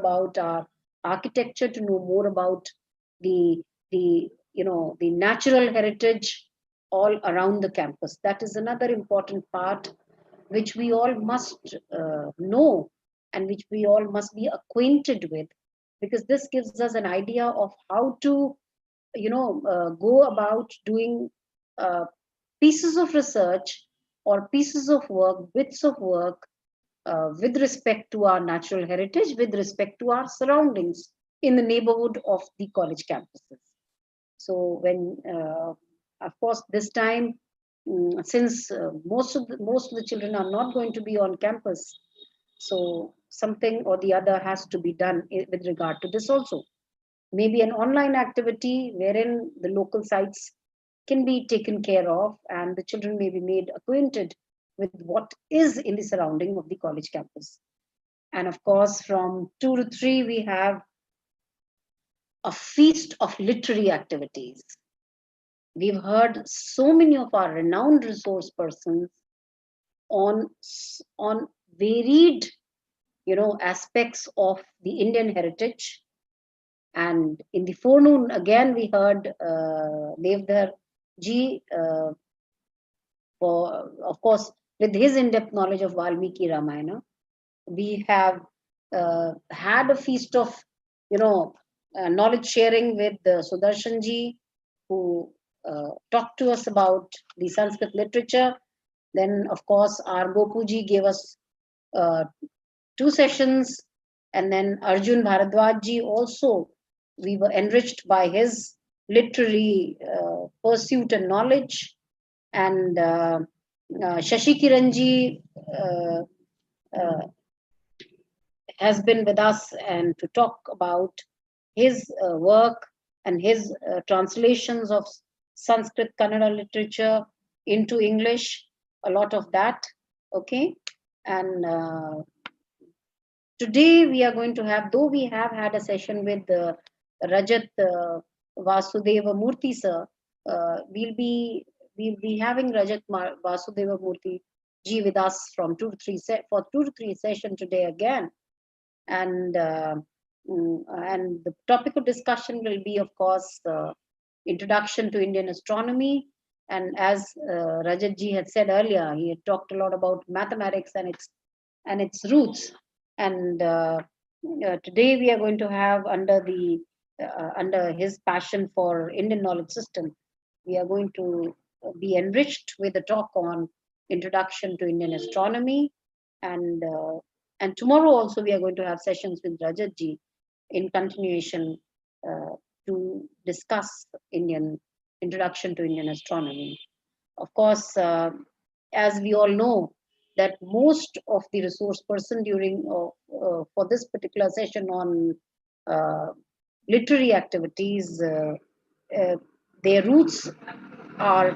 about our architecture, to know more about the the natural heritage all around the campus. That is another important part which we all must know, and which we all must be acquainted with, because this gives us an idea of how to go about doing uh, pieces of research or pieces of work, bits of work, with respect to our natural heritage, with respect to our surroundings in the neighborhood of the college campuses. So when, of course, this time, since most of the children are not going to be on campus, so something or the other has to be done with regard to this also. Maybe an online activity wherein the local sites can be taken care of and the children may be made acquainted with what is in the surrounding of the college campus. And of course, from 2 to 3, we have a feast of literary activities. We've heard so many of our renowned resource persons on varied aspects of the Indian heritage. And in the forenoon, again, we heard Devdhar ji, for, of course, with his in-depth knowledge of Valmiki Ramayana. We have had a feast of, knowledge sharing with Sudarshan ji, who talked to us about the Sanskrit literature. Then, of course, our Gopu ji gave us 2 sessions, and then Arjun Bharadwaj ji also, we were enriched by his literary pursuit and knowledge. And Shashi Kiran ji has been with us and to talk about his work and his translations of Sanskrit Kannada literature into English, a lot of that. Okay. And today we are going to have, though we have had a session with Rajat Vasudeva Murthy sir, we'll be having Rajat Vasudeva Murthy ji with us from 2 to 3 for 2 to 3 session today again. And the topic of discussion will be, of course, introduction to Indian astronomy. And as Rajat ji had said earlier, he had talked a lot about mathematics and its roots. And today we are going to have, under his passion for Indian knowledge system, we are going to be enriched with a talk on introduction to Indian astronomy. And tomorrow also we are going to have sessions with Rajat ji in continuation to discuss introduction to Indian astronomy. Of course, as we all know, that most of the resource person during for this particular session on literary activities, their roots are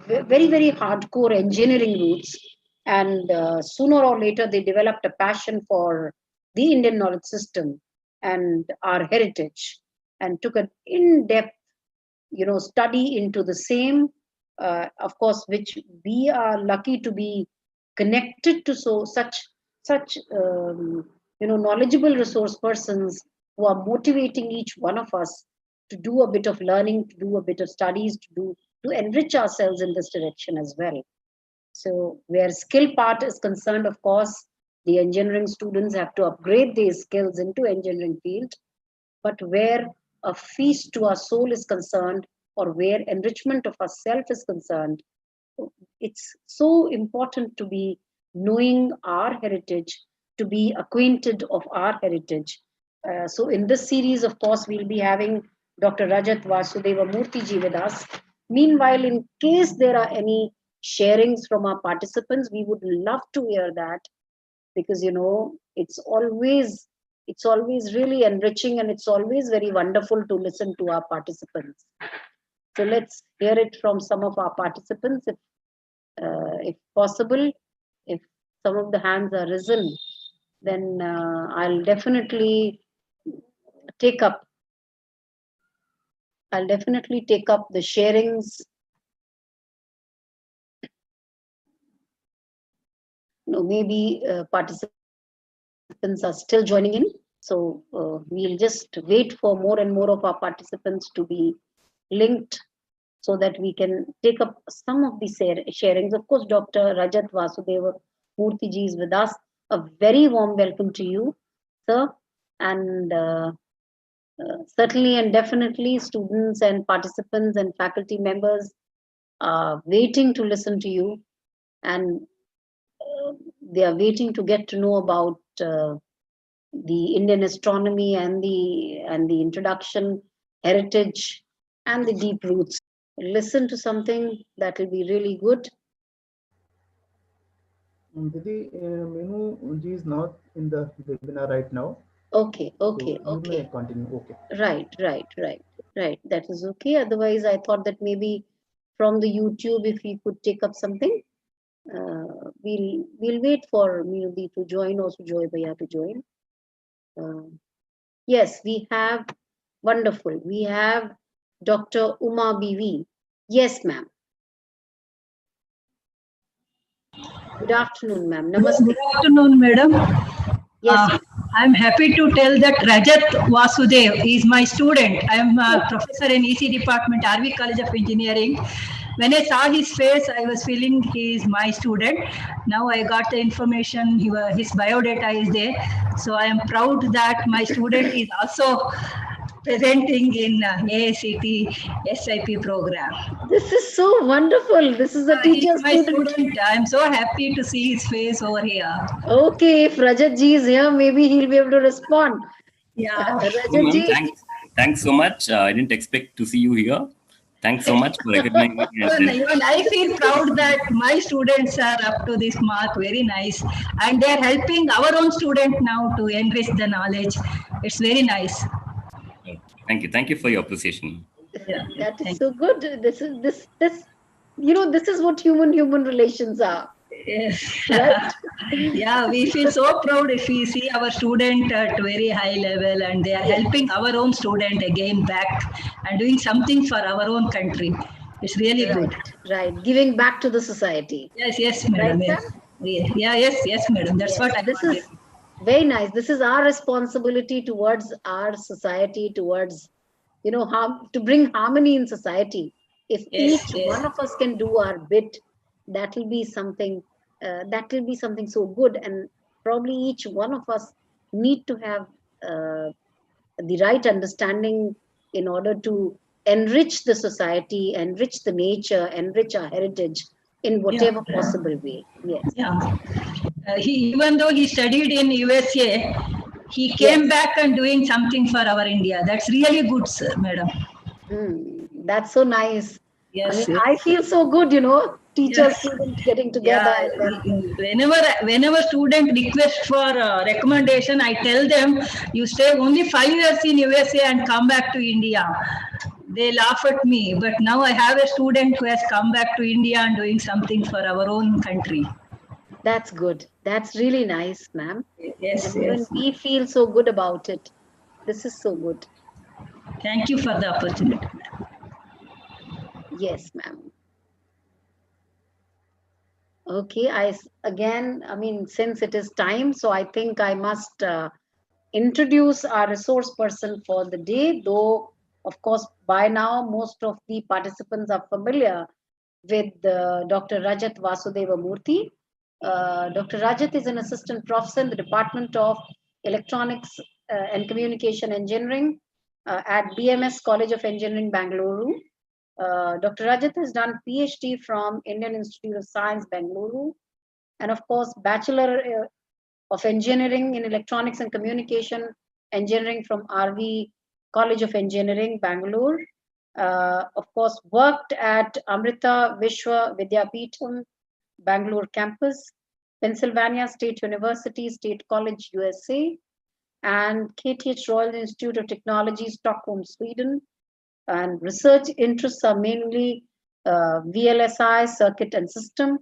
very, very hardcore engineering roots. And sooner or later, they developed a passion for the Indian knowledge system and our heritage, and took an in-depth, study into the same. Of course, which we are lucky to be connected to such knowledgeable resource persons who are motivating each one of us to do a bit of learning, to do a bit of studies, to enrich ourselves in this direction as well. So where skill part is concerned, of course, the engineering students have to upgrade their skills into engineering field. But where a feast to our soul is concerned, or where enrichment of ourself is concerned, it's so important to be knowing our heritage, to be acquainted of our heritage. So in this series, of course, we'll be having Dr. Rajat Vasudeva Murthy ji with us. Meanwhile, in case there are any sharings from our participants, we would love to hear that, because it's always really enriching, and it's always very wonderful to listen to our participants. So let's hear it from some of our participants, if possible. If some of the hands are risen, then I'll definitely take up the sharings. Maybe participants are still joining in. So we'll just wait for more and more of our participants to be linked so that we can take up some of the sharings. Of course, Dr. Rajat Vasudeva Murthy ji is with us. A very warm welcome to you, sir. And certainly and definitely students and participants and faculty members are waiting to listen to you, and they are waiting to get to know about the Indian astronomy and the introduction, heritage, and the deep roots. Listen to something that will be really good. Didi, Minu ji is not in the webinar right now. Okay, So okay, you may okay. continue. Okay. Right. That is okay. Otherwise, I thought that maybe from the YouTube, if we could take up something, we'll wait for Minudi to join, or Sujoy Bhaiya to join. Yes, we have wonderful. We have Dr. Uma BV. Yes, ma'am. Good afternoon, ma'am. Namaste. Good afternoon, madam. Yes. I'm happy to tell that Rajat Vasudev is my student. I am a professor in EC department, RV College of Engineering. When I saw his face, I was feeling he is my student. Now I got the information, his biodata is there. So I am proud that my student is also presenting in AICTE-SIP program. This is so wonderful. This is a He teacher is my student. student. I am so happy to see his face over here. Okay, if Rajat ji is here, maybe he'll be able to respond. Yeah. Rajat ji. Thanks so much. I didn't expect to see you here. Thanks so much for recognizing me. Even I feel proud that my students are up to this mark. Very nice. And they are helping our own student now to enrich the knowledge. It's very nice. Thank you for your appreciation. Yeah, that is so good. This is what human relations are. Yes. Right? Yeah, we feel so proud if we see our student at very high level and they are helping our own student again back and doing something for our own country. It's really good. Right. Giving back to the society. Yes, madam. Right, Yes, madam. That's what I This wanted. is very nice. This is our responsibility towards our society, towards to bring harmony in society. If each one of us can do our bit, that will be something so good. And probably each one of us need to have the right understanding in order to enrich the society, enrich the nature, enrich our heritage in whatever possible way. Yes. Yeah. Even though he studied in USA, he came back and doing something for our India. That's really good, sir, madam. That's so nice. Yes, I feel so good, teachers, students getting together. Whenever student request for recommendation, I tell them, you stay only 5 years in USA and come back to India. They laugh at me, but now I have a student who has come back to India and doing something for our own country. That's good. That's really nice, ma'am. Yes. Even we feel so good about it. This is so good. Thank you for the opportunity. Yes, ma'am. Okay, since it is time, so I think I must introduce our resource person for the day, though, of course, by now, most of the participants are familiar with Dr. Rajat Vasudeva Murthy. Dr. Rajat is an assistant professor in the Department of Electronics and Communication Engineering at BMS College of Engineering, Bangalore. Dr. Rajat has done PhD from Indian Institute of Science, Bangalore, and of course, Bachelor of Engineering in Electronics and Communication Engineering from RV College of Engineering, Bangalore. Of course, worked at Amrita Vishwa Vidyapeetham, Bangalore campus, Pennsylvania State University, State College, USA, and KTH Royal Institute of Technology, Stockholm, Sweden. And research interests are mainly VLSI, circuit and system,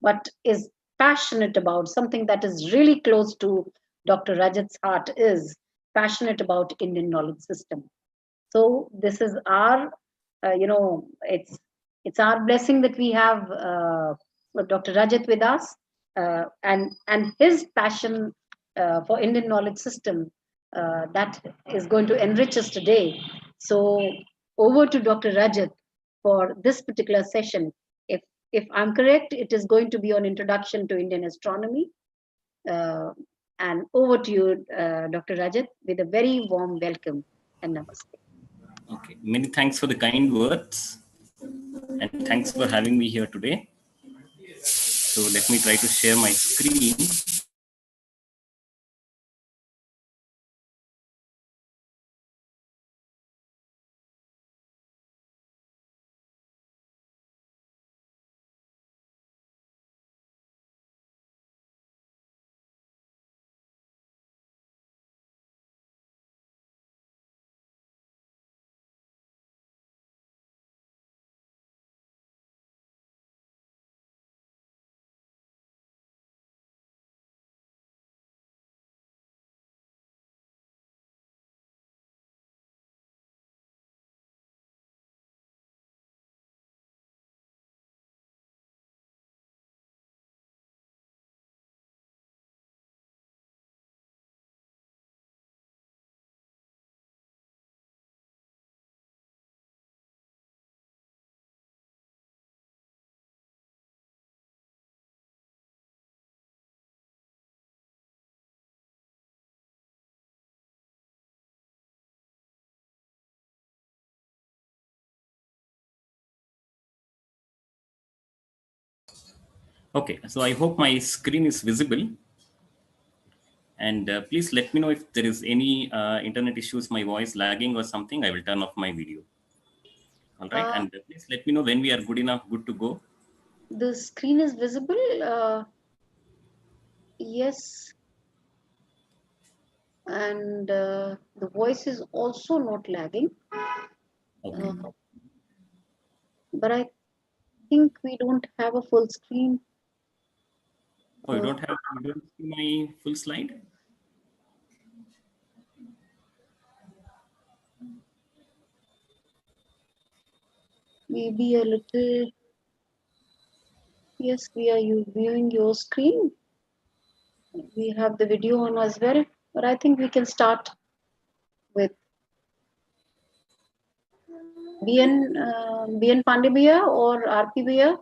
but is passionate about something that is really close to Dr. Rajat's heart, is passionate about Indian knowledge system. So this is our, it's our blessing that we have Dr. Rajat with us, and his passion for Indian knowledge system that is going to enrich us today. So over to Dr. Rajat for this particular session. If I'm correct, it is going to be on Introduction to Indian Astronomy. And over to you, Dr. Rajat, with a very warm welcome and namaste. Okay, many thanks for the kind words and thanks for having me here today. So let me try to share my screen. Okay, so I hope my screen is visible. And please let me know if there is any internet issues, my voice lagging or something. I will turn off my video. All right, and please let me know when we are good to go. The screen is visible. Yes. And the voice is also not lagging. Okay. But I think we don't have a full screen. Oh, you don't see my full slide? Maybe a little. Yes, we are viewing your screen. We have the video on as well, but I think we can start with BN Pandibia or RP Bhaiya.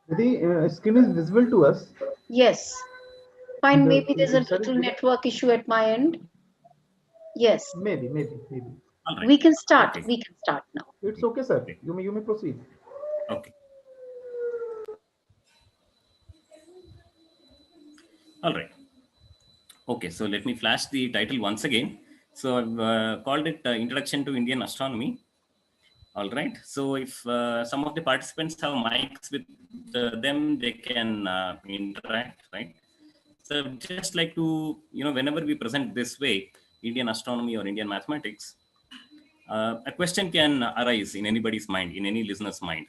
The screen is visible to us. Yes. Fine, maybe there's a Sir, little network issue at my end. Yes. Maybe. All right. We can start. Okay. We can start now. It's okay, sir. You may proceed. Okay. All right. Okay, so let me flash the title once again. So I've called it Introduction to Indian Astronomy. All right. So if some of the participants have mics with them, they can interact, right? So just like to, whenever we present this way, Indian astronomy or Indian mathematics, a question can arise in anybody's mind, in any listener's mind,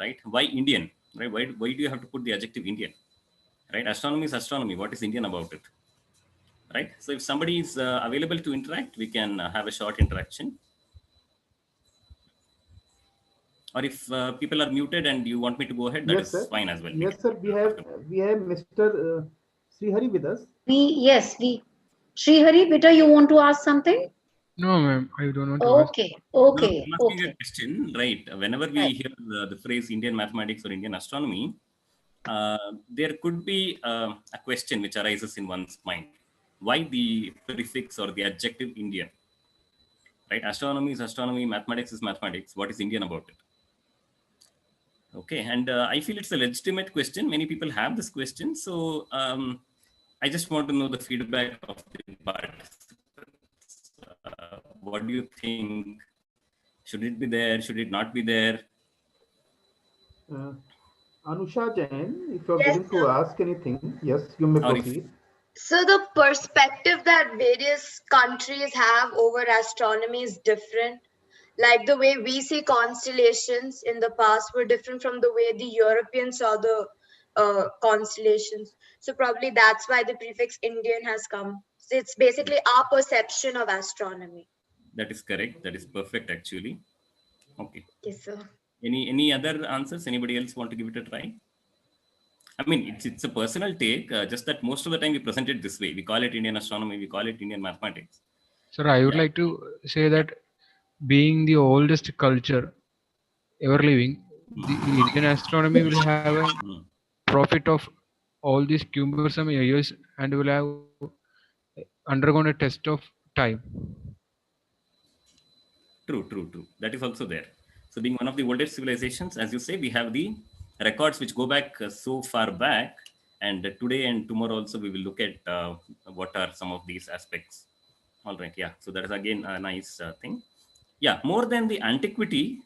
right? Why Indian, right? Why do you have to put the adjective Indian, right? Astronomy is astronomy. What is Indian about it, right? So if somebody is available to interact, we can have a short interaction. Or if people are muted and you want me to go ahead, that is fine as well. Yes, sir. We have Mr. Srihari with us. Srihari, beta, you want to ask something? No, ma'am, I don't want to ask. Okay. No, I'm asking a question, right? Whenever we hear the phrase Indian mathematics or Indian astronomy, there could be a question which arises in one's mind. Why the prefix or the adjective Indian? Right? Astronomy is astronomy, mathematics is mathematics. What is Indian about it? Okay, and I feel it's a legitimate question. Many people have this question. So I just want to know the feedback of the participants. What do you think? Should it be there? Should it not be there? Anusha Jain, if you're willing to ask anything, yes, you may proceed. So the perspective that various countries have over astronomy is different. Like the way we see constellations in the past were different from the way the Europeans saw the constellations. So probably that's why the prefix Indian has come. So it's basically our perception of astronomy. That is correct. That is perfect, actually. Okay. Yes, sir. Any other answers? Anybody else want to give it a try? I mean, it's a personal take, just that most of the time we present it this way. We call it Indian astronomy, we call it Indian mathematics. Sir, I would Yeah. like to say that being the oldest culture ever living, the Indian astronomy will have a Mm. profit of all these cumbersome years and will have undergone a test of time. True. That is also there. So being one of the oldest civilizations, as you say, we have the records which go back so far back. And today and tomorrow also we will look at what are some of these aspects. All right, yeah. So that is again a nice thing. Yeah, more than the antiquity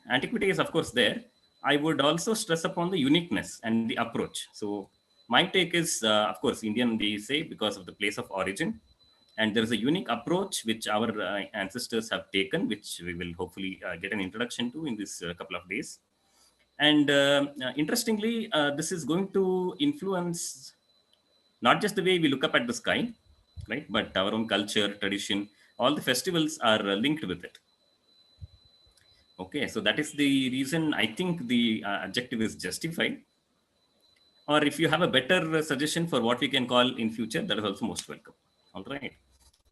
is of course there. I would also stress upon the uniqueness and the approach. So my take is, of course, Indian, we say, because of the place of origin. And there is a unique approach which our ancestors have taken, which we will hopefully get an introduction to in this couple of days. And interestingly, this is going to influence not just the way we look up at the sky, right? But our own culture, tradition, all the festivals are linked with it. Okay, so that is the reason I think the adjective is justified. Or if you have a better suggestion for what we can call in future, that is also most welcome. All right.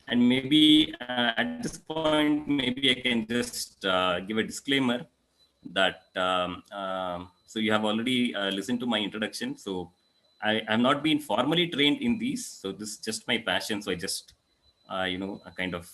And maybe at this point, maybe I can just give a disclaimer that so you have already listened to my introduction. So I have not been formally trained in these. So this is just my passion. So I just, kind of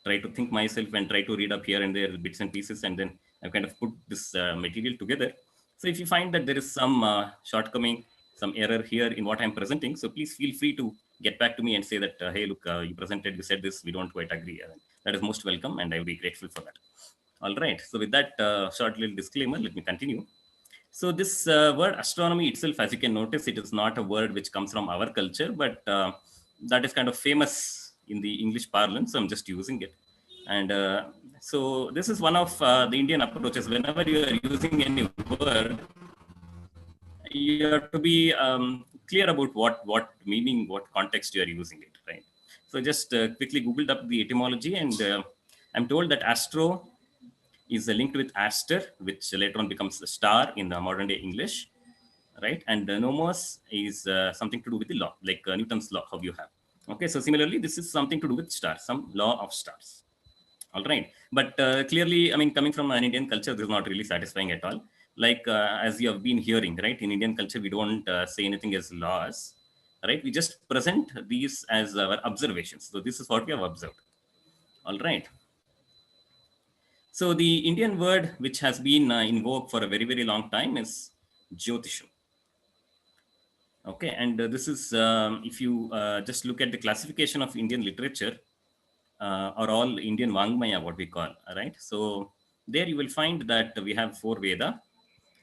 try to think myself and try to read up here and there bits and pieces. And then I kind of put this material together. So if you find that there is some shortcoming, some error here in what I'm presenting, so please feel free to get back to me and say that, hey, look, you presented, you said this, we don't quite agree. That is most welcome, and I will be grateful for that. All right. So with that short little disclaimer, let me continue. So this word astronomy itself, as you can notice, it is not a word which comes from our culture, but that is kind of famous in the English parlance. So I'm just using it. And so this is one of the Indian approaches. Whenever you are using any word, you have to be clear about what meaning, what context you are using it, right? So just quickly Googled up the etymology, and I'm told that astro is linked with aster, which later on becomes a star in the modern day English, right? And nomos is something to do with the law, like Newton's law, how you have. Okay, so similarly, this is something to do with stars, some law of stars. All right, but clearly, I mean, coming from an Indian culture, this is not really satisfying at all. Like as you have been hearing, right? In Indian culture, we don't say anything as laws, right? We just present these as our observations. So this is what we have observed. All right. So the Indian word which has been in vogue for a very, very long time is Jyotisham. Okay, and this is, if you just look at the classification of Indian literature, or all Indian Vangmaya, what we call, right? So there you will find that we have 4 Veda,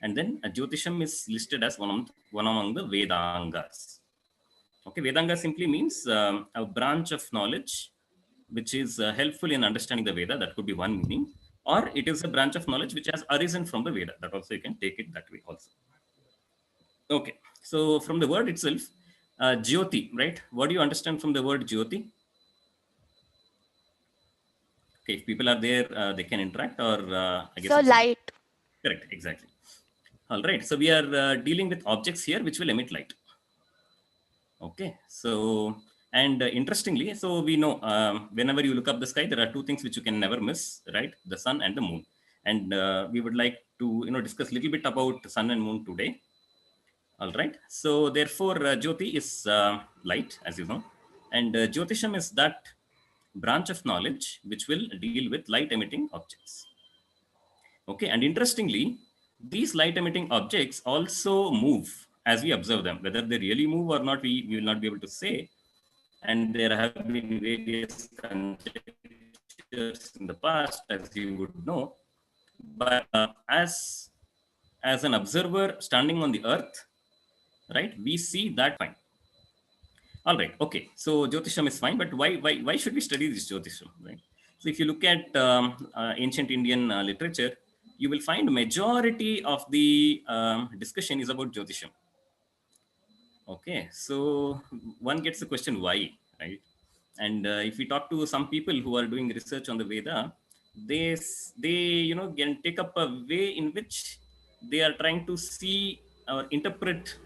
and then Jyotisham is listed as one among the Vedangas. Okay, Vedanga simply means a branch of knowledge which is helpful in understanding the Veda. That could be one meaning. Or it is a branch of knowledge which has arisen from the Veda. That also you can take it that way also. Okay, so from the word itself, Jyoti, right? What do you understand from the word Jyoti? Okay, if people are there, they can interact, or I guess So it's light. correct, exactly. All right, so we are dealing with objects here which will emit light. Okay, so and interestingly, so we know whenever you look up the sky, there are 2 things which you can never miss, right? The sun and the moon. And we would like to discuss a little bit about sun and moon today. All right, so therefore Jyoti is light, as you know, and Jyotisham is that branch of knowledge which will deal with light emitting objects. Okay, and interestingly, these light emitting objects also move as we observe them. Whether they really move or not, we will not be able to say. And there have been various conjectures in the past, as you would know. But as an observer standing on the earth, right, we see that fine. All right, okay. So Jyotisham is fine, but why should we study this Jyotisham, right? So if you look at ancient Indian literature, you will find majority of the discussion is about Jyotisham. Okay, so one gets the question why, right? And if we talk to some people who are doing research on the Veda, they can take up a way in which they are trying to see or interpret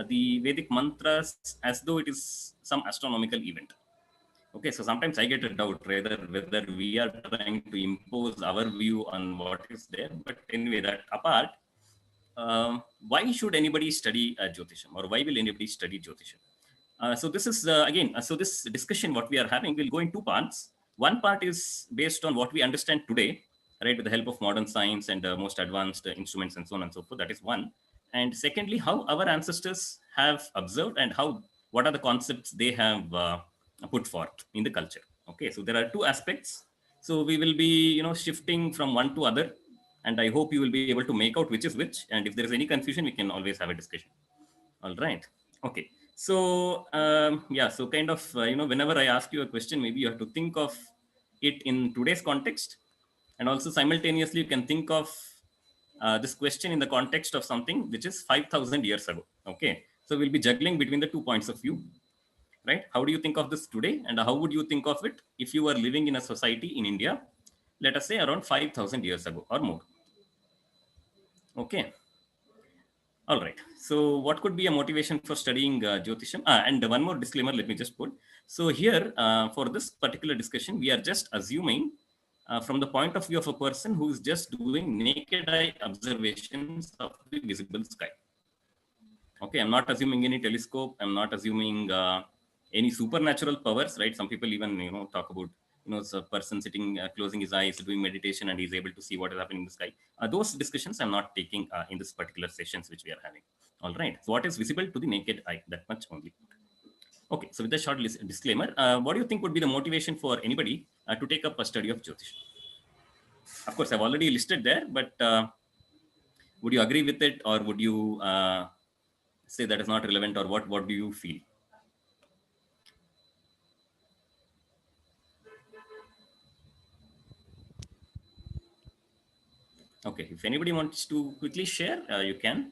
the Vedic mantras as though it is some astronomical event. Okay, so sometimes I get a doubt whether we are trying to impose our view on what is there. But anyway, that apart, why should anybody study Jyotisham, or why will anybody study Jyotisham? So this is again, so this discussion what we are having will go in two parts. One part is based on what we understand today, right, with the help of modern science and most advanced instruments and so on and so forth. That is one. And secondly, how our ancestors have observed and what are the concepts they have put forth in the culture. Okay, so there are two aspects. So we will be, shifting from one to other, and I hope you will be able to make out which is which. And if there is any confusion, we can always have a discussion. All right. Okay. So yeah. So kind of whenever I ask you a question, maybe you have to think of it in today's context, and also simultaneously you can think of this question in the context of something which is 5,000 years ago. Okay. So we'll be juggling between the 2 points of view. Right? How do you think of this today, and how would you think of it if you were living in a society in India, let us say around 5,000 years ago or more? Okay. All right. So what could be a motivation for studying Jyotisham? And one more disclaimer, let me just put. So here, for this particular discussion, we are just assuming from the point of view of a person who is just doing naked eye observations of the visible sky. Okay, I'm not assuming any telescope. I'm not assuming any supernatural powers, right? Some people even, talk about, a person sitting, closing his eyes, doing meditation, and he's able to see what is happening in the sky. Those discussions I'm not taking in this particular sessions which we are having. All right. So what is visible to the naked eye? That much only. Okay. So with the short disclaimer, what do you think would be the motivation for anybody to take up a study of Jyotish? Of course, I've already listed there, but would you agree with it, or would you say that is not relevant, or what do you feel? Okay, if anybody wants to quickly share, you can.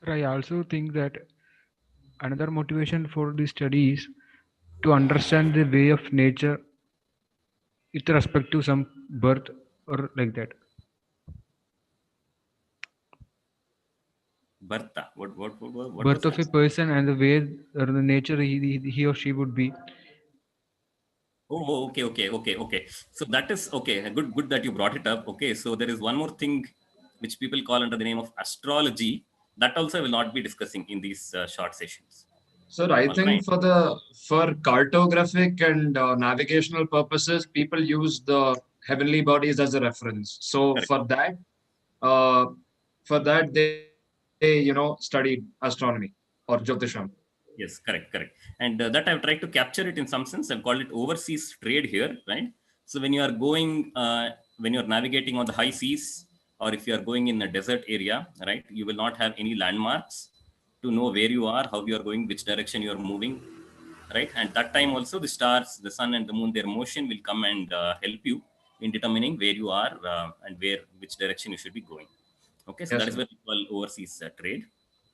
Sir, I also think that another motivation for the study is to understand the way of nature with respect to some birth or like that. Bharta. What Birth was of a that? person and the way or the nature he or she would be. Oh, okay. So that is okay. Good that you brought it up. Okay, so there is one more thing which people call under the name of astrology. That also I will not be discussing in these short sessions. Sir, I All think right. for cartographic and navigational purposes, people use the heavenly bodies as a reference. So Correct. for that they studied astronomy or Jyotisham. Yes, correct. And that I've tried to capture it in some sense. I've called it overseas trade here, right? So when you are going, when you're navigating on the high seas, or if you are going in a desert area, right, you will not have any landmarks to know where you are, how you are going, which direction you are moving, right? And that time also the stars, the sun and the moon, their motion will come and help you in determining where you are and which direction you should be going. Okay, so Yes, that is sir. what we call overseas trade.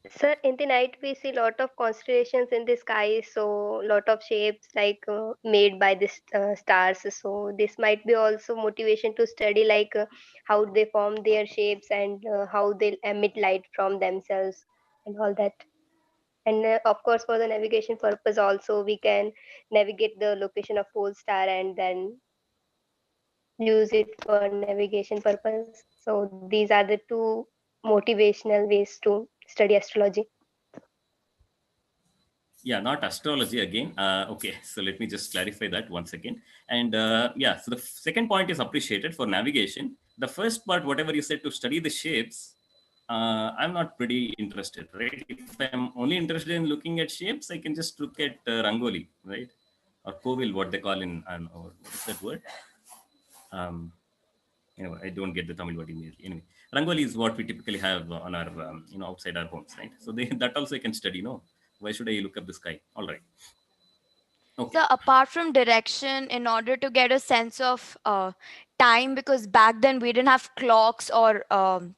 Sir, in the night we see lot of constellations in the sky, so lot of shapes like made by the stars. So this might be also motivation to study like how they form their shapes and how they emit light from themselves and all that. And of course, for the navigation purpose also, we can navigate the location of pole star and then use it for navigation purpose. So these are the two motivational ways to study astrology. Yeah, not astrology again. Okay, so let me just clarify that once again. And yeah, so the second point is appreciated for navigation. The first part, whatever you said to study the shapes, I'm not pretty interested, right? If I'm only interested in looking at shapes, I can just look at Rangoli, right? Or Kovil, what they call in, what is that word? I don't get the Tamil word immediately. Anyway, Rangoli is what we typically have on our, outside our homes, right? So that also I can study, no? Why should I look up the sky? All right. Okay. So apart from direction, in order to get a sense of time, because back then we didn't have clocks or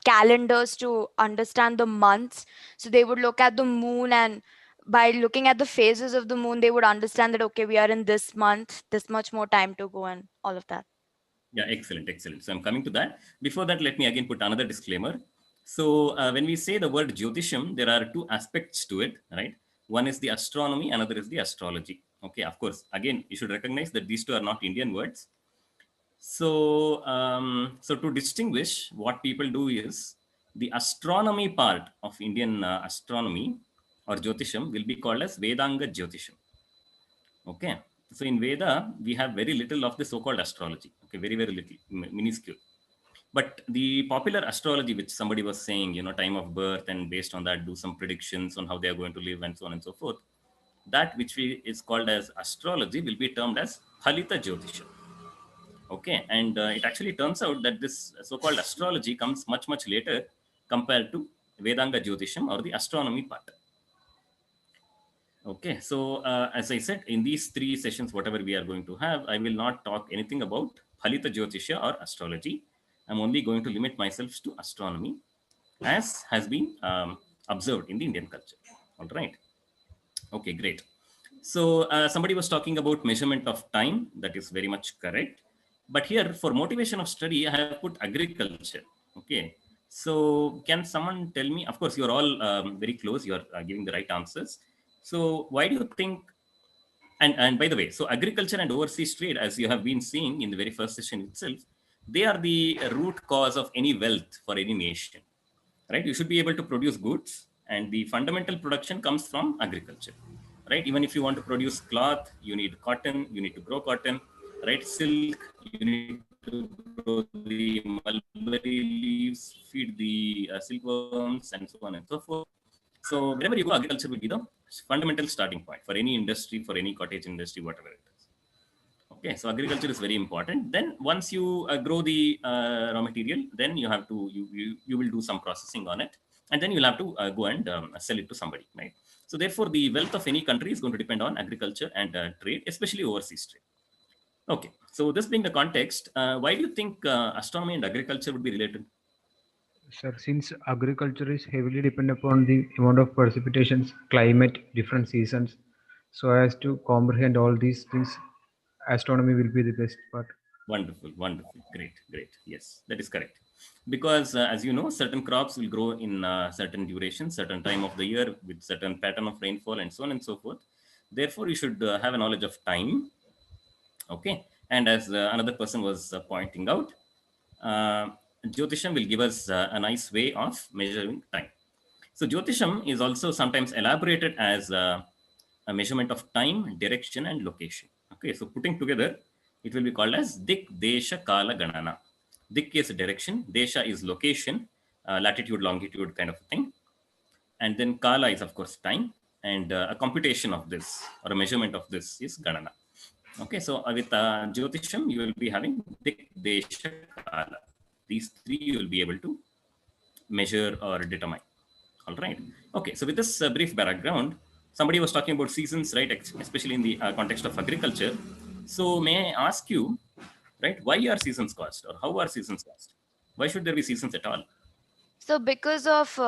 calendars to understand the months, so they would look at the moon, and by looking at the phases of the moon, they would understand that okay, we are in this month, this much more time to go, and all of that. Yeah, excellent. So I'm coming to that. Before that, let me again put another disclaimer. So when we say the word Jyotisham, there are two aspects to it, right? One is the astronomy, another is the astrology. Okay, of course, again, you should recognize that these two are not Indian words. So, so to distinguish, what people do is the astronomy part of Indian astronomy or Jyotisham will be called as Vedanga Jyotisham. Okay, so in Veda, we have very little of the so-called astrology. Okay, very, very little, minuscule. But the popular astrology, which somebody was saying, you know, time of birth, and based on that, do some predictions on how they are going to live and so on and so forth. That which is called as astrology will be termed as Phalita Jyotisha. Okay, and it actually turns out that this so-called astrology comes much, much later compared to Vedanga Jyotisham or the astronomy part. Okay, so as I said, in these three sessions, whatever we are going to have, I will not talk anything about Phalita Jyotisha or astrology. I'm only going to limit myself to astronomy, as has been observed in the Indian culture. All right. Okay, great. So somebody was talking about measurement of time. That is very much correct. But here, for motivation of study, I have put agriculture. Okay. So can someone tell me? Of course, you're all very close. You're giving the right answers. So why do you think? And by the way, so agriculture and overseas trade, as you have been seeing in the very first session itself, they are the root cause of any wealth for any nation, right? You should be able to produce goods, and the fundamental production comes from agriculture, right? Even if you want to produce cloth, you need cotton, you need to grow cotton, right? Silk, you need to grow the mulberry leaves, feed the silkworms, and so on and so forth. So wherever you go, agriculture will be the fundamental starting point for any industry, for any cottage industry, whatever it is. Okay, so agriculture is very important. Then once you grow the raw material, then you have to you will do some processing on it, and then you'll have to go and sell it to somebody, right? So therefore, the wealth of any country is going to depend on agriculture and trade, especially overseas trade. Okay, so this being the context, why do you think astronomy and agriculture would be related? Sir, since agriculture is heavily dependent upon the amount of precipitations, climate, different seasons, so as to comprehend all these things, astronomy will be the best part. Wonderful, wonderful, great, great. Yes, that is correct. Because as you know, certain crops will grow in certain duration, certain time of the year with certain pattern of rainfall and so on and so forth. Therefore, you should have a knowledge of time. Okay, and as another person was pointing out, Jyotisham will give us a nice way of measuring time. So Jyotisham is also sometimes elaborated as a measurement of time, direction, and location. Okay, so putting together, it will be called as Dik, Desha, Kala, Ganana. Dik is direction, Desha is location, latitude, longitude kind of thing. And then Kala is, of course, time. And a computation of this or a measurement of this is Ganana. Okay, so with Jyotisham, you will be having Dik, Desha, Kala. These three you will be able to measure or determine. All right. Okay, so with this brief background, somebody was talking about seasons, right? Especially in the context of agriculture. So may I ask you, right, why are seasons caused, or how are seasons caused? Why should there be seasons at all? So because of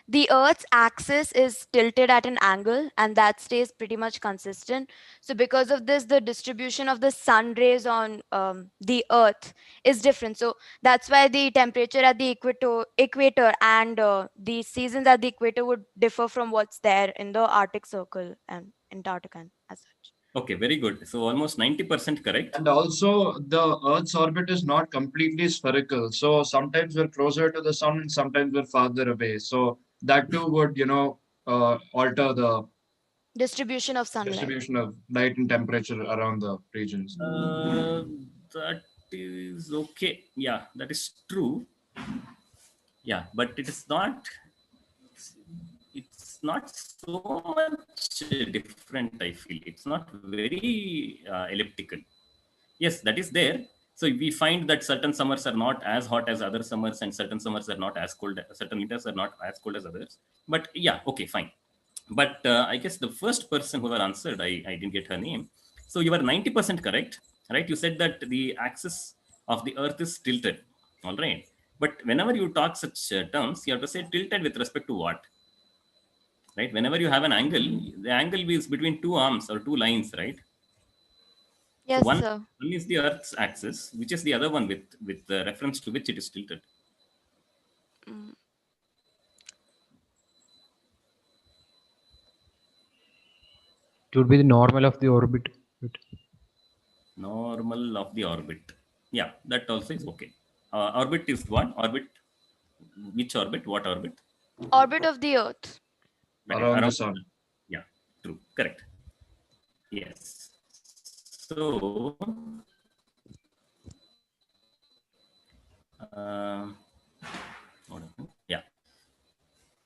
the Earth's axis is tilted at an angle and that stays pretty much consistent. So because of this, the distribution of the sun rays on the Earth is different. So that's why the temperature at the equator and the seasons at the equator would differ from what's there in the Arctic Circle and Antarctica as such. Okay, very good. So almost 90% correct. And also, the Earth's orbit is not completely spherical. So sometimes we're closer to the sun, and sometimes we're farther away. So that too would, alter the Distribution of sunlight. distribution of light and temperature around the regions. That is okay. Yeah, that is true. Yeah, but it's not so much different, I feel. It's not very elliptical. Yes, that is there. So we find that certain summers are not as hot as other summers, and certain summers are not as cold, certain winters are not as cold as others. But yeah, okay, fine. But I guess the first person who answered, I didn't get her name. So you were 90% correct, right? You said that the axis of the earth is tilted, all right? But whenever you talk such terms, you have to say tilted with respect to what? Right? Whenever you have an angle, the angle is between two arms or two lines, right? Yes, so one sir. is the Earth's axis, which is the other one with reference to which it is tilted. It would be the normal of the orbit. Normal of the orbit. Yeah, that also is okay. Orbit is what? Orbit? Which orbit? What orbit? Orbit of the Earth. Okay, Around the sun. Yeah, true. Correct. Yes. So, yeah.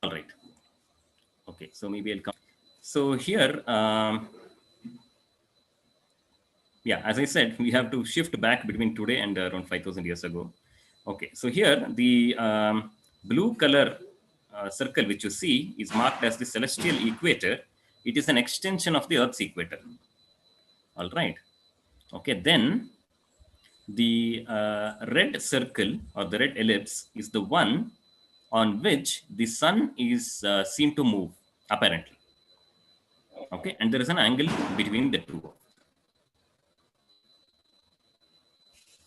All right. Okay, so maybe I'll come. So here, yeah, as I said, we have to shift back between today and around 5,000 years ago. Okay, so here the blue color circle which you see is marked as the celestial equator. It is an extension of the Earth's equator. All right. Okay, then the red circle or the red ellipse is the one on which the sun is seen to move, apparently. Okay, and there is an angle between the two.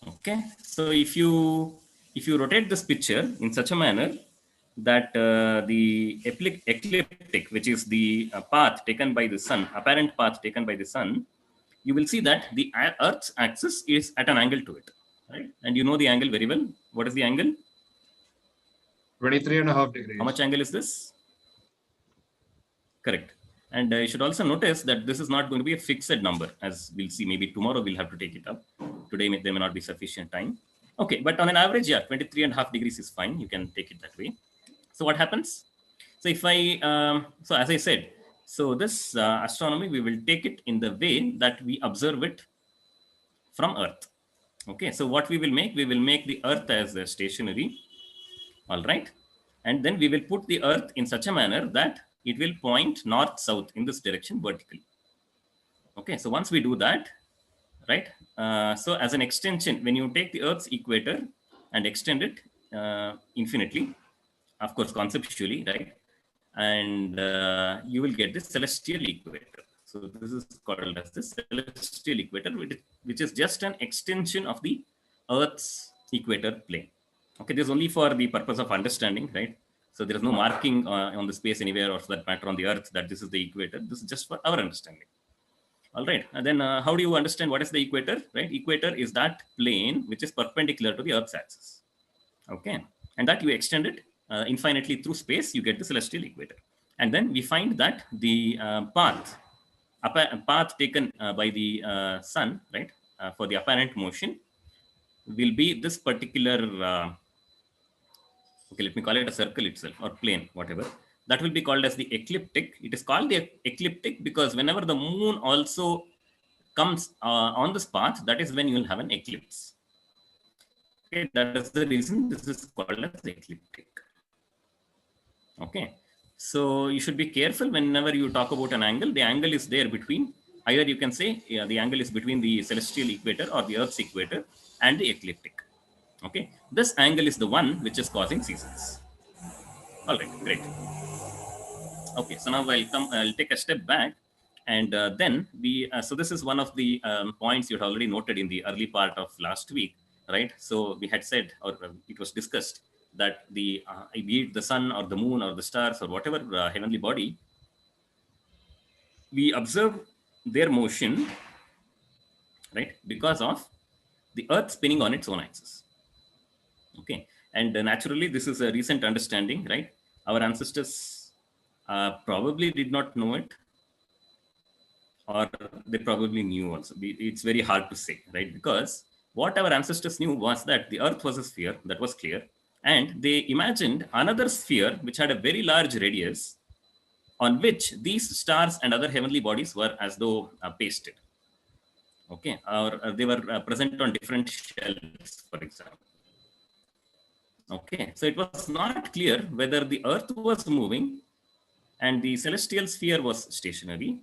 Okay, so if you rotate this picture in such a manner that the ecliptic, which is the path taken by the sun, apparent path taken by the sun, you will see that the Earth's axis is at an angle to it, right? And you know the angle very well. What is the angle? 23.5 degrees. How much angle is this? Correct. And you should also notice that this is not going to be a fixed number, as we'll see. Maybe tomorrow we'll have to take it up. Today there may not be sufficient time. Okay, but on an average, yeah, 23.5 degrees is fine. You can take it that way. So what happens? So if I, so as I said, so this astronomy, we will take it in the way that we observe it from Earth. Okay, so what we will make the Earth as a stationary, all right? And then we will put the Earth in such a manner that it will point north-south in this direction vertically. Okay, so once we do that, right? So as an extension, when you take the Earth's equator and extend it infinitely, of course, conceptually, right? And you will get the celestial equator. So this is called as the celestial equator, which is just an extension of the Earth's equator plane. Okay, this is only for the purpose of understanding, right? So there is no marking on the space anywhere, or for that matter on the Earth, that this is the equator. This is just for our understanding. All right, and then how do you understand what is the equator, right? Equator is that plane which is perpendicular to the Earth's axis. Okay, and that you extend it infinitely through space, you get the celestial equator. And then we find that the path taken by the sun, right, for the apparent motion will be this particular, okay, let me call it a circle itself or plane, whatever. That will be called as the ecliptic. It is called the ecliptic because whenever the moon also comes on this path, that is when you will have an eclipse. Okay, that is the reason this is called as ecliptic. Okay, so you should be careful whenever you talk about an angle. The angle is there between, either you can say the angle is between the celestial equator or the Earth's equator and the ecliptic. Okay, this angle is the one which is causing seasons. All right, great. Okay, so now I'll take a step back, and then so this is one of the points you had already noted in the early part of last week, right? So we had said, or it was discussed, that be it the sun or the moon or the stars or whatever heavenly body, we observe their motion, right, because of the Earth spinning on its own axis. Okay, and naturally this is a recent understanding, right? Our ancestors probably did not know it, or they probably knew also. It's very hard to say, right? Because what our ancestors knew was that the Earth was a sphere, that was clear. And they imagined another sphere which had a very large radius on which these stars and other heavenly bodies were as though pasted. Okay, or they were present on different shells, for example. Okay, so it was not clear whether the Earth was moving and the celestial sphere was stationary.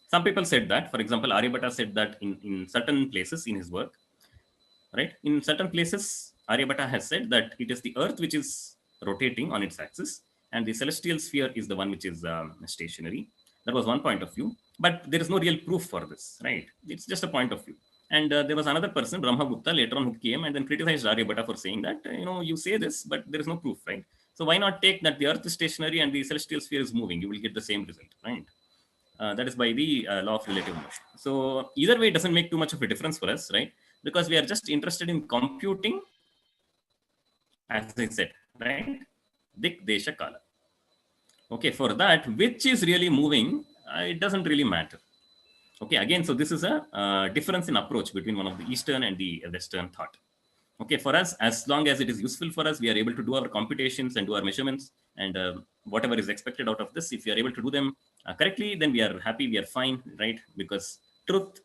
Some people said that. For example, Aryabhatta said that in certain places in his work, right? In certain places, Aryabhatta has said that it is the Earth which is rotating on its axis, and the celestial sphere is the one which is stationary. That was one point of view, but there is no real proof for this, right? It's just a point of view. And there was another person, Brahmagupta, later on, who came and then criticized Aryabhatta for saying that, you say this, but there is no proof, right? So why not take that the Earth is stationary and the celestial sphere is moving? You will get the same result, right? That is by the law of relative motion. So either way, it doesn't make too much of a difference for us, right? Because we are just interested in computing, as I said, right? Dik, Desha, Kala. Okay, for that, which is really moving, it doesn't really matter. Okay, again, so this is a difference in approach between one of the Eastern and the Western thought. Okay, for us, as long as it is useful for us, we are able to do our computations and do our measurements, and whatever is expected out of this, if we are able to do them correctly, then we are happy, we are fine, right? Because truth,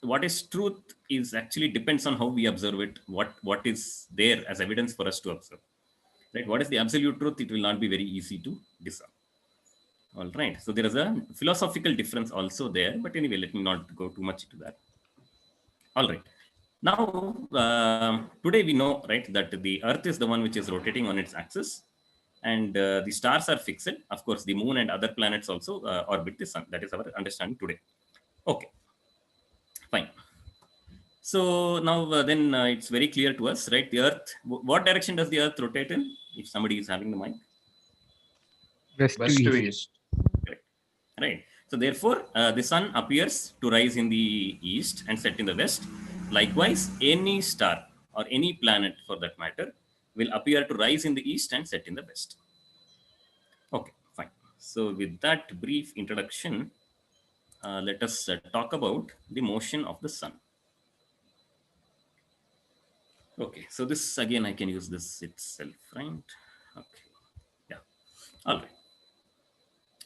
what is truth is actually depends on how we observe it, what is there as evidence for us to observe, right? What is the absolute truth? It will not be very easy to discern. All right, so there is a philosophical difference also there, but anyway, let me not go too much into that. All right. Now, today we know, right, that the Earth is the one which is rotating on its axis, and the stars are fixed. Of course, the moon and other planets also orbit the sun. That is our understanding today. Okay, fine. So now then it's very clear to us, right? The Earth, what direction does the Earth rotate in? If somebody is having the mic. West West to to east. east. Correct. Right. So therefore, the sun appears to rise in the east and set in the west. Likewise, any star or any planet for that matter will appear to rise in the east and set in the west. Okay, fine. So with that brief introduction, let us talk about the motion of the sun. Okay, so this again, I can use this itself, right? Okay, yeah, all right.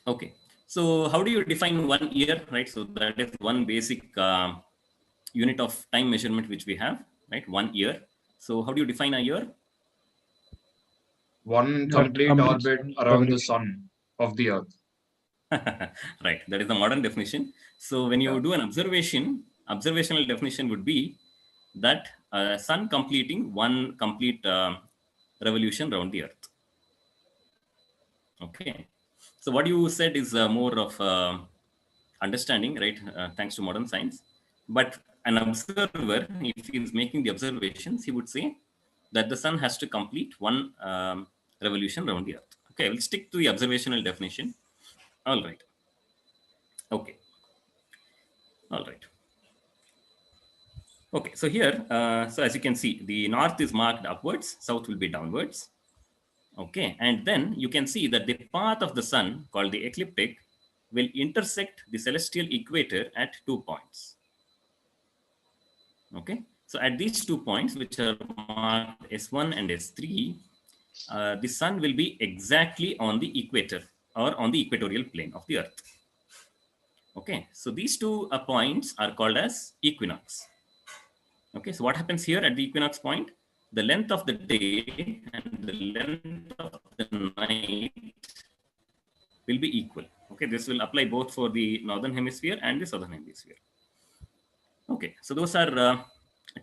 Okay, so how do you define 1 year, right? So that is one basic unit of time measurement which we have, right? 1 year. So how do you define a year? One complete orbit around the sun of the Earth. Right, that is the modern definition. So when you do an observation, observational definition would be that sun completing one complete revolution around the Earth. Okay, so what you said is more of understanding, right? Thanks to modern science. But an observer, if he is making the observations, he would say that the sun has to complete one revolution around the Earth. Okay, I will stick to the observational definition. All right. Okay. All right. Okay, so here, so as you can see, the north is marked upwards, south will be downwards. Okay, and then you can see that the path of the sun, called the ecliptic, will intersect the celestial equator at 2 points. Okay, so at these 2 points, which are marked S1 and S3, the sun will be exactly on the equator or on the equatorial plane of the Earth. Okay, so these two points are called as equinox. Okay, so what happens here at the equinox point? The length of the day and the length of the night will be equal. Okay, this will apply both for the northern hemisphere and the southern hemisphere. Okay, so those are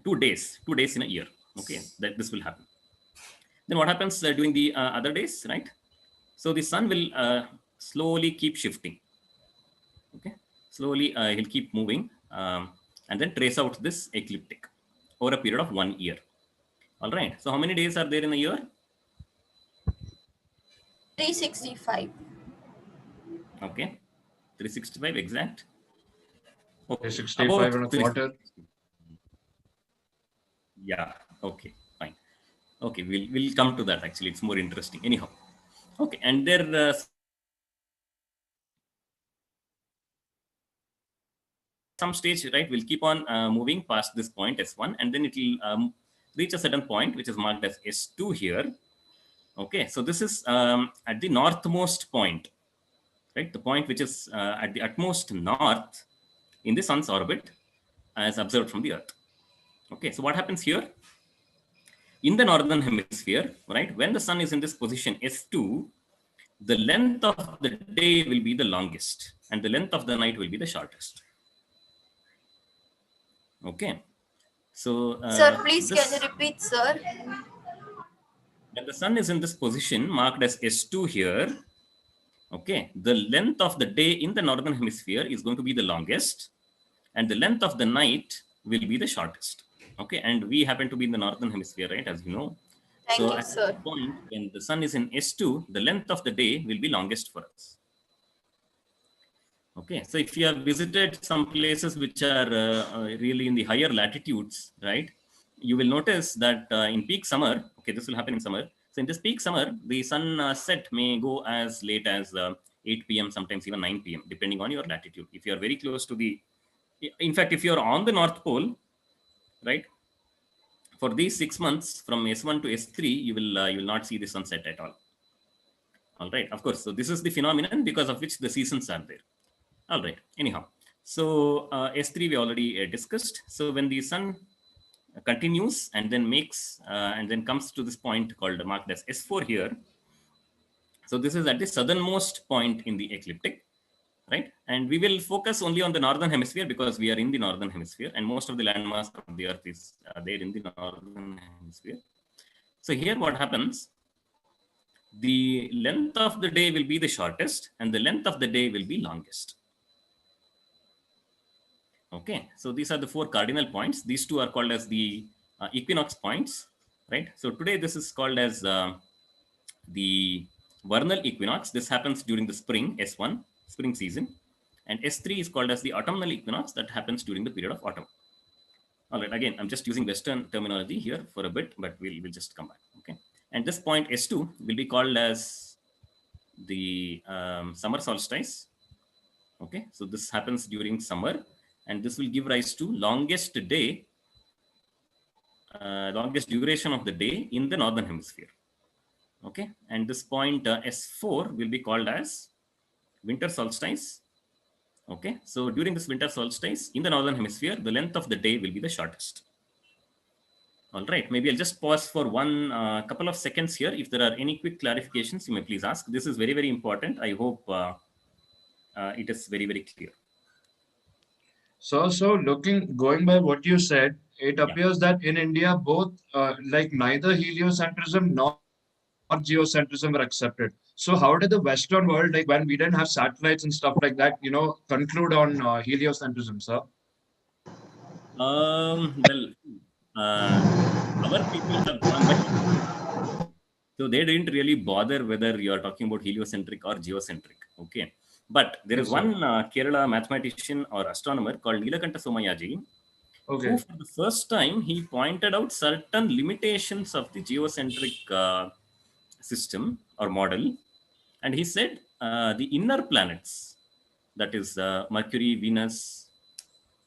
2 days in a year. Okay, that this will happen. Then what happens during the other days, right? So the sun will slowly keep shifting. Okay, slowly he'll keep moving and then trace out this ecliptic over a period of 1 year. All right, so how many days are there in a year? 365. Okay, 365 exact. Okay, 365 and a quarter. Yeah, okay, fine. Okay, we'll come to that actually. It's more interesting. Anyhow, okay, and there some stage, right, will keep on moving past this point S1, and then it will reach a certain point which is marked as S2 here. Okay, so this is at the northmost point, right? The point which is at the utmost north in the sun's orbit as observed from the Earth. Okay, so what happens here? In the northern hemisphere, right, when the sun is in this position S2, the length of the day will be the longest and the length of the night will be the shortest. Okay, so Sir, please can you repeat, sir? when the sun is in this position marked as S2 here, okay, the length of the day in the northern hemisphere is going to be the longest and the length of the night will be the shortest. Okay, and we happen to be in the northern hemisphere, right, as you know. Thank So you, at sir. that point, when the sun is in S2, the length of the day will be longest for us. Okay, so if you have visited some places which are really in the higher latitudes, right, you will notice that in peak summer, okay, this will happen in summer. So in this peak summer, the sun set may go as late as 8 p.m., sometimes even 9 p.m., depending on your latitude. If you are very close to the, in fact, if you are on the North Pole, right, for these 6 months from S1 to S3, you will not see the sunset at all. All right, of course. So this is the phenomenon because of which the seasons are there. All right, anyhow. So S3 we already discussed. So when the sun continues and then makes and then comes to this point called marked as S4 here. So this is at the southernmost point in the ecliptic, right? And we will focus only on the northern hemisphere because we are in the northern hemisphere and most of the landmass of the earth is there in the northern hemisphere. So here what happens, the length of the day will be the shortest and the length of the day will be longest. Okay, so these are the 4 cardinal points. These 2 are called as the equinox points, right? So today this is called as the vernal equinox. This happens during the spring, S1, spring season. And S3 is called as the autumnal equinox that happens during the period of autumn. All right, again, I'm just using Western terminology here for a bit, but we'll just come back, okay? And this point S2 will be called as the summer solstice, okay? So this happens during summer and this will give rise to longest day, longest duration of the day in the northern hemisphere. Okay, and this point S4 will be called as winter solstice. Okay, so during this winter solstice in the northern hemisphere, the length of the day will be the shortest. All right, maybe I'll just pause for one couple of seconds here. If there are any quick clarifications, you may please ask. This is very, very important. I hope it is very, very clear. So going by what you said, it appears that in India, both like neither heliocentrism nor geocentrism were accepted. So how did the Western world, like when we didn't have satellites and stuff like that, conclude on heliocentrism, sir? Well, our people have gone by. So they didn't really bother whether you are talking about heliocentric or geocentric. Okay. But there is one Kerala mathematician or astronomer called Nilakanta Somayaji, who for the first time, he pointed out certain limitations of the geocentric system or model. And he said the inner planets, that is Mercury, Venus,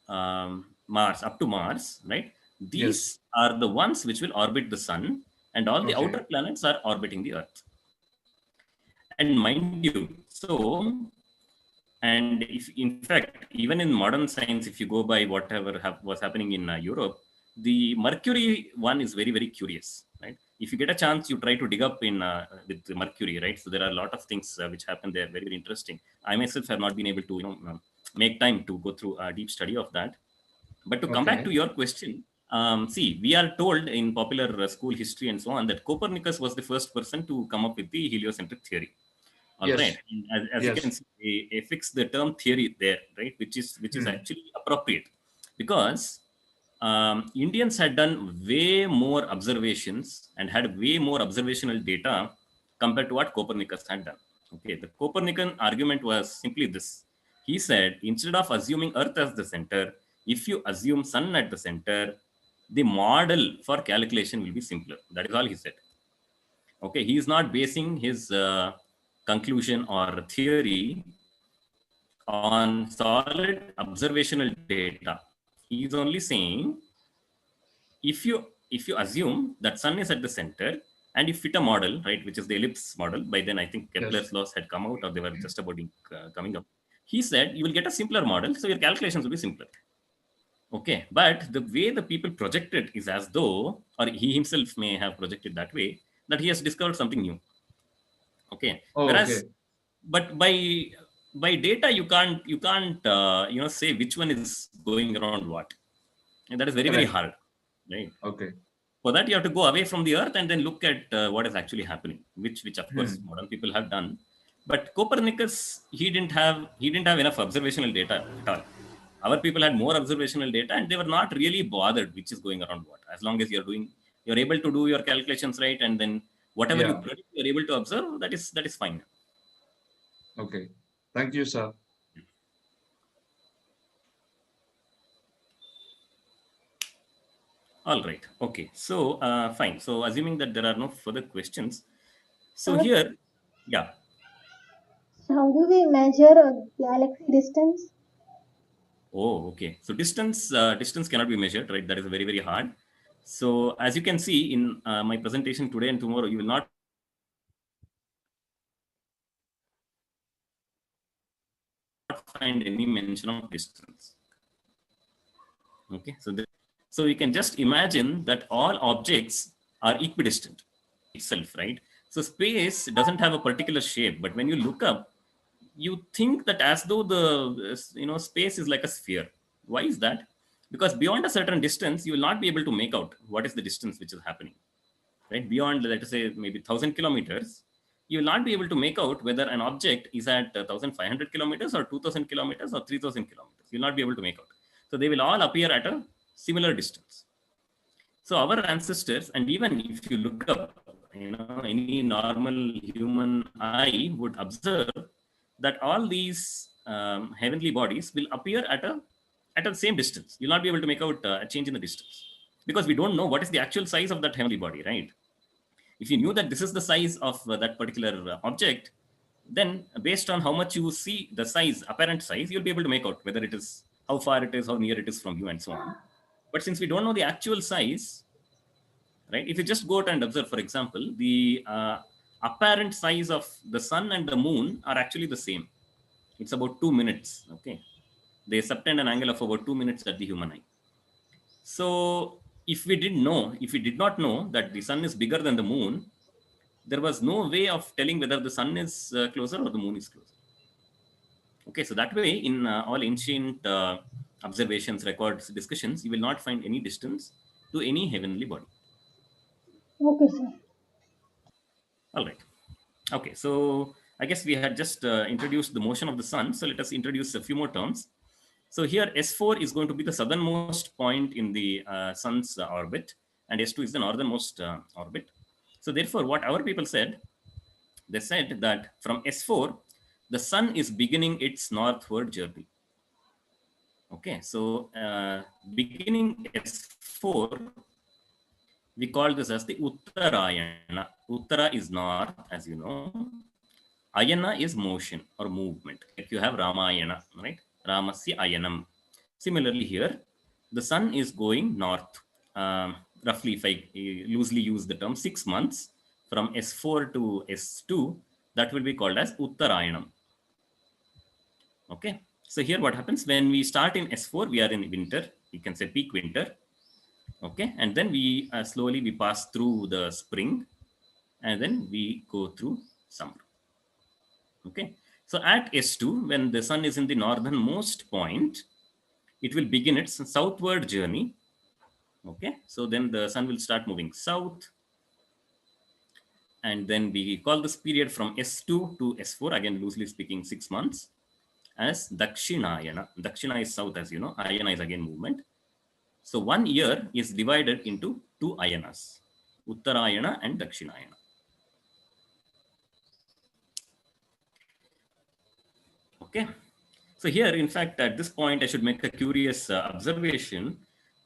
Mars, up to Mars, right? These are the ones which will orbit the sun and all the outer planets are orbiting the earth. And mind you, so, and if in fact, even in modern science, if you go by whatever was happening in Europe, the Mercury one is very, very curious, right? If you get a chance, you try to dig up in with the Mercury, right? So there are a lot of things which happen there, very, very interesting. I myself have not been able to, make time to go through a deep study of that. But to come back to your question, see, we are told in popular school history and so on that Copernicus was the first person to come up with the heliocentric theory. All right. As you can see, they fix the term theory there, right? Which is actually appropriate because Indians had done way more observations and had way more observational data compared to what Copernicus had done. Okay, the Copernican argument was simply this. He said, instead of assuming Earth as the center, if you assume sun at the center, the model for calculation will be simpler. That is all he said. Okay, he is not basing his conclusion or theory on solid observational data. He is only saying, if you assume that sun is at the center and you fit a model, right, which is the ellipse model, by then I think Kepler's laws had come out or they were just about coming up. He said you will get a simpler model, so your calculations will be simpler. Okay, but the way the people project it is as though, or he himself may have projected that way, that he has discovered something new. Okay, whereas, but by data you can't say which one is going around what, and that is very, very hard, right? Okay. For that you have to go away from the earth and then look at what is actually happening, which of course modern people have done. But Copernicus, he didn't have enough observational data at all. Our people had more observational data and they were not really bothered which is going around what. As long as you're able to do your calculations right, and then whatever you predict you're able to observe, that is fine. Okay. Thank you, sir. All right. Okay. So fine. So assuming that there are no further questions. So Sir? here, yeah. How do we measure a galaxy distance? Oh, okay. So distance cannot be measured, right? That is very, very hard. So as you can see in my presentation today and tomorrow, you will not find any mention of distance. Okay. So you can just imagine that all objects are equidistant itself, right? So space doesn't have a particular shape, but when you look up, you think that as though the space is like a sphere. Why is that? Because beyond a certain distance, you will not be able to make out what is the distance which is happening, right? Beyond, let us say, maybe 1,000 kilometers, you will not be able to make out whether an object is at 1,500 kilometers or 2,000 kilometers or 3,000 kilometers. You will not be able to make out. So they will all appear at a similar distance. So our ancestors, and even if you look up, any normal human eye would observe that all these heavenly bodies will appear at the same distance. You'll not be able to make out a change in the distance because we don't know what is the actual size of that heavenly body, right? If you knew that this is the size of that particular object, then based on how much you see the size, apparent size, you'll be able to make out whether it is, how far it is, how near it is from you, and so on. But since we don't know the actual size, right? If you just go out and observe, for example, the apparent size of the sun and the moon are actually the same. It's about 2 minutes. Okay, they subtend an angle of about 2 minutes at the human eye. So if we did not know that the sun is bigger than the moon, there was no way of telling whether the sun is closer or the moon is closer. Okay, so that way in all ancient observations, records, discussions, you will not find any distance to any heavenly body. Okay, sir. All right. Okay, so I guess we had just introduced the motion of the sun. So let us introduce a few more terms. So here S4 is going to be the southernmost point in the sun's orbit, and S2 is the northernmost orbit. So therefore, what our people said, they said that from S4, the sun is beginning its northward journey. Okay, so beginning S4, we call this as the Uttarayana. Uttara is north, as you know. Ayana is motion or movement. Like you have Ramayana, right? Ramasya Ayanam. Similarly here, the sun is going north. Roughly, if I loosely use the term, 6 months from S4 to S2, that will be called as Uttarayanam. Okay. So here what happens when we start in S4, we are in winter. You can say peak winter. Okay. And then we slowly we pass through the spring, and then we go through summer. Okay, so at S2, when the sun is in the northernmost point, it will begin its southward journey. Okay, so then the sun will start moving south, and then we call this period from S2 to S4, again loosely speaking 6 months, as Dakshinayana. Dakshina is south, as you know. Ayana is again movement. So 1 year is divided into 2 Ayanas, Uttarayana and Dakshinayana. Okay, so here, in fact, at this point, I should make a curious observation.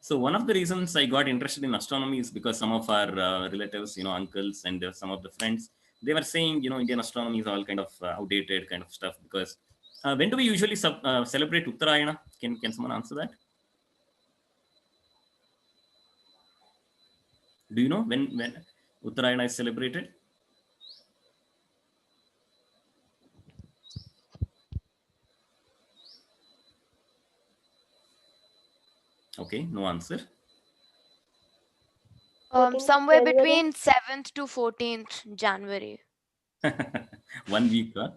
So one of the reasons I got interested in astronomy is because some of our relatives, uncles and some of the friends, they were saying, Indian astronomy is all kind of outdated kind of stuff. Because when do we usually celebrate Uttarayana? Can someone answer that? Do you know when Uttarayana is celebrated? Okay, no answer. Somewhere between 7th to 14th January. 1 week, huh?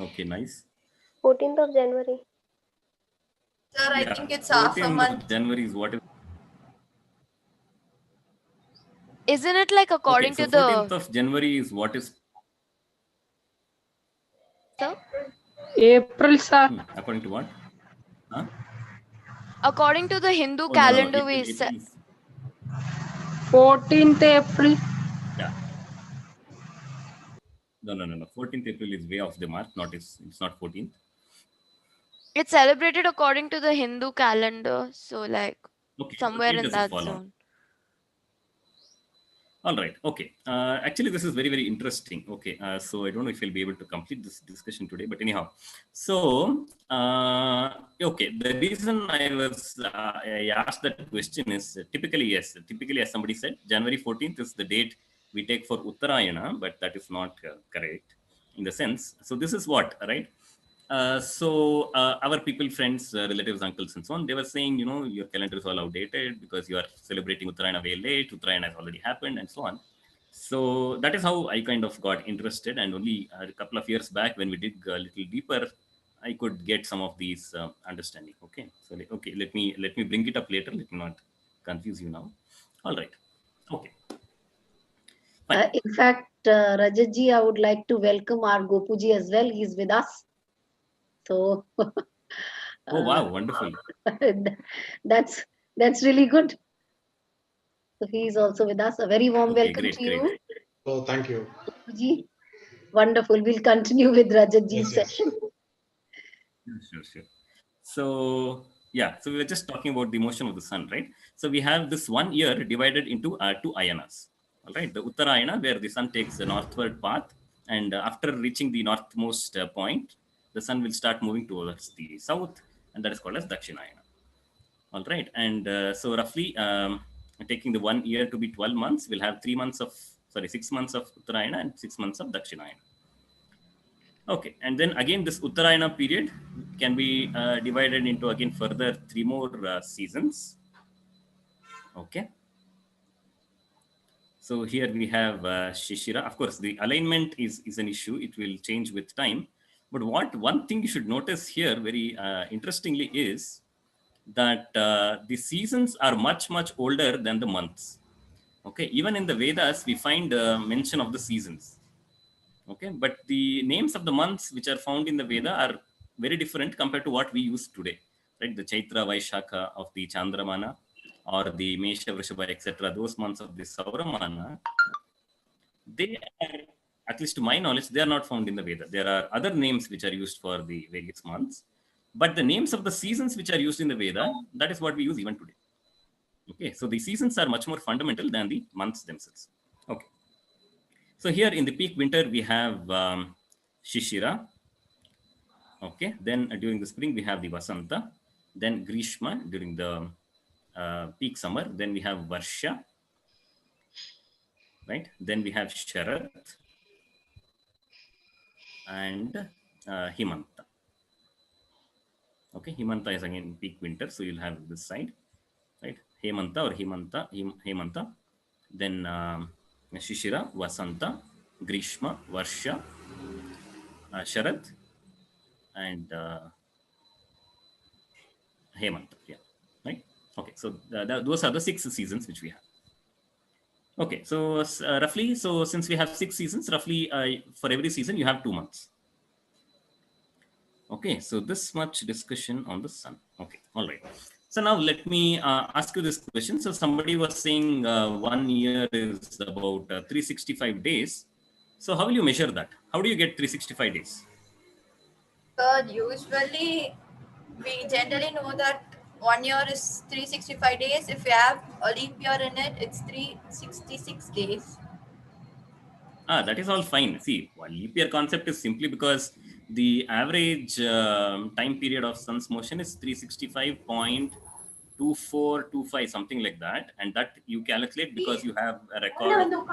Okay, nice. 14th of January. Sir, I think it's half a month. January is what is? Isn't it like according Okay, so to 14th the... of January is what is? Sir? April, sir. According to what? Huh? According to the Hindu Oh, calendar, no. we April is... 14th April. Yeah. No. 14th April is way off the mark. It's not 14th. It's celebrated according to the Hindu calendar. So like Okay. somewhere in does that it fall zone. on? All right. Okay. Actually, this is very, very interesting. Okay. So I don't know if we'll be able to complete this discussion today, but anyhow. So, okay. The reason I asked that question is typically, yes, typically, as somebody said, January 14th is the date we take for Uttarayana, but that is not correct in the sense. So this is what, right? Our people, friends, relatives, uncles, and so on, they were saying, you know, your calendar is all outdated because you are celebrating Uttarayana way late. Uttarayana has already happened, and so on. So that is how I kind of got interested. And only a couple of years back, when we dig a little deeper, I could get some of these understanding. Okay, so okay, let me bring it up later. Let me not confuse you now. All right. Okay. In fact, Rajatji, I would like to welcome our Gopuji as well. He's with us. So, Oh wow, wonderful. that's really good. So he is also with us. A very warm welcome Great, to you. Oh, thank you. Gopuji. Wonderful. We'll continue with Rajatji's Yes. session. Sure. So yeah, so we were just talking about the motion of the sun, right? So we have this 1 year divided into two ayanas. All right, the Uttarayana, where the sun takes the northward path, and after reaching the northmost point, the sun will start moving towards the south, and that is called as Dakshinayana. All right, and so roughly taking the 1 year to be 12 months, we'll have 6 months of Uttarayana and 6 months of Dakshinayana. Okay, and then again, this Uttarayana period can be divided into again further 3 more seasons. Okay. So here we have Shishira. Of course, the alignment is an issue. It will change with time. But one thing you should notice here very interestingly is that the seasons are much older than the months. Okay, even in the Vedas, we find mention of the seasons. Okay, but the names of the months which are found in the Veda are very different compared to what we use today, right? The Chaitra Vaishakha of the Chandramana or the Mesha Vrishabha, etc. Those months of the Sauramana, they are, at least to my knowledge, they are not found in the Veda. There are other names which are used for the various months, but the names of the seasons which are used in the Veda, that is what we use even today. Okay, so the seasons are much more fundamental than the months themselves. Okay. So here in the peak winter, we have Shishira. Okay, then during the spring, we have the Vasanta. Then Grishma during the peak summer. Then we have Varsha. Right. Then we have Sharat and Himanta. Okay, Himanta is again peak winter. So you'll have this side. Right. Hemanta or Hemanta. Then Shishira, Vasanta, Grishma, Varsha, Sharat, and Hemanta. Yeah, right. Okay, so those are the 6 seasons which we have. Okay, so roughly, so since we have 6 seasons, roughly for every season you have 2 months. Okay, so this much discussion on the sun. Okay, all right. So now let me ask you this question. So somebody was saying 1 year is about 365 days. So how will you measure that? How do you get 365 days? Usually we generally know that 1 year is 365 days. If we have a leap year in it, it's 366 days. That is all fine. See, one leap year concept is simply because the average time period of sun's motion is 365.2425, something like that. And that you calculate because you have a record of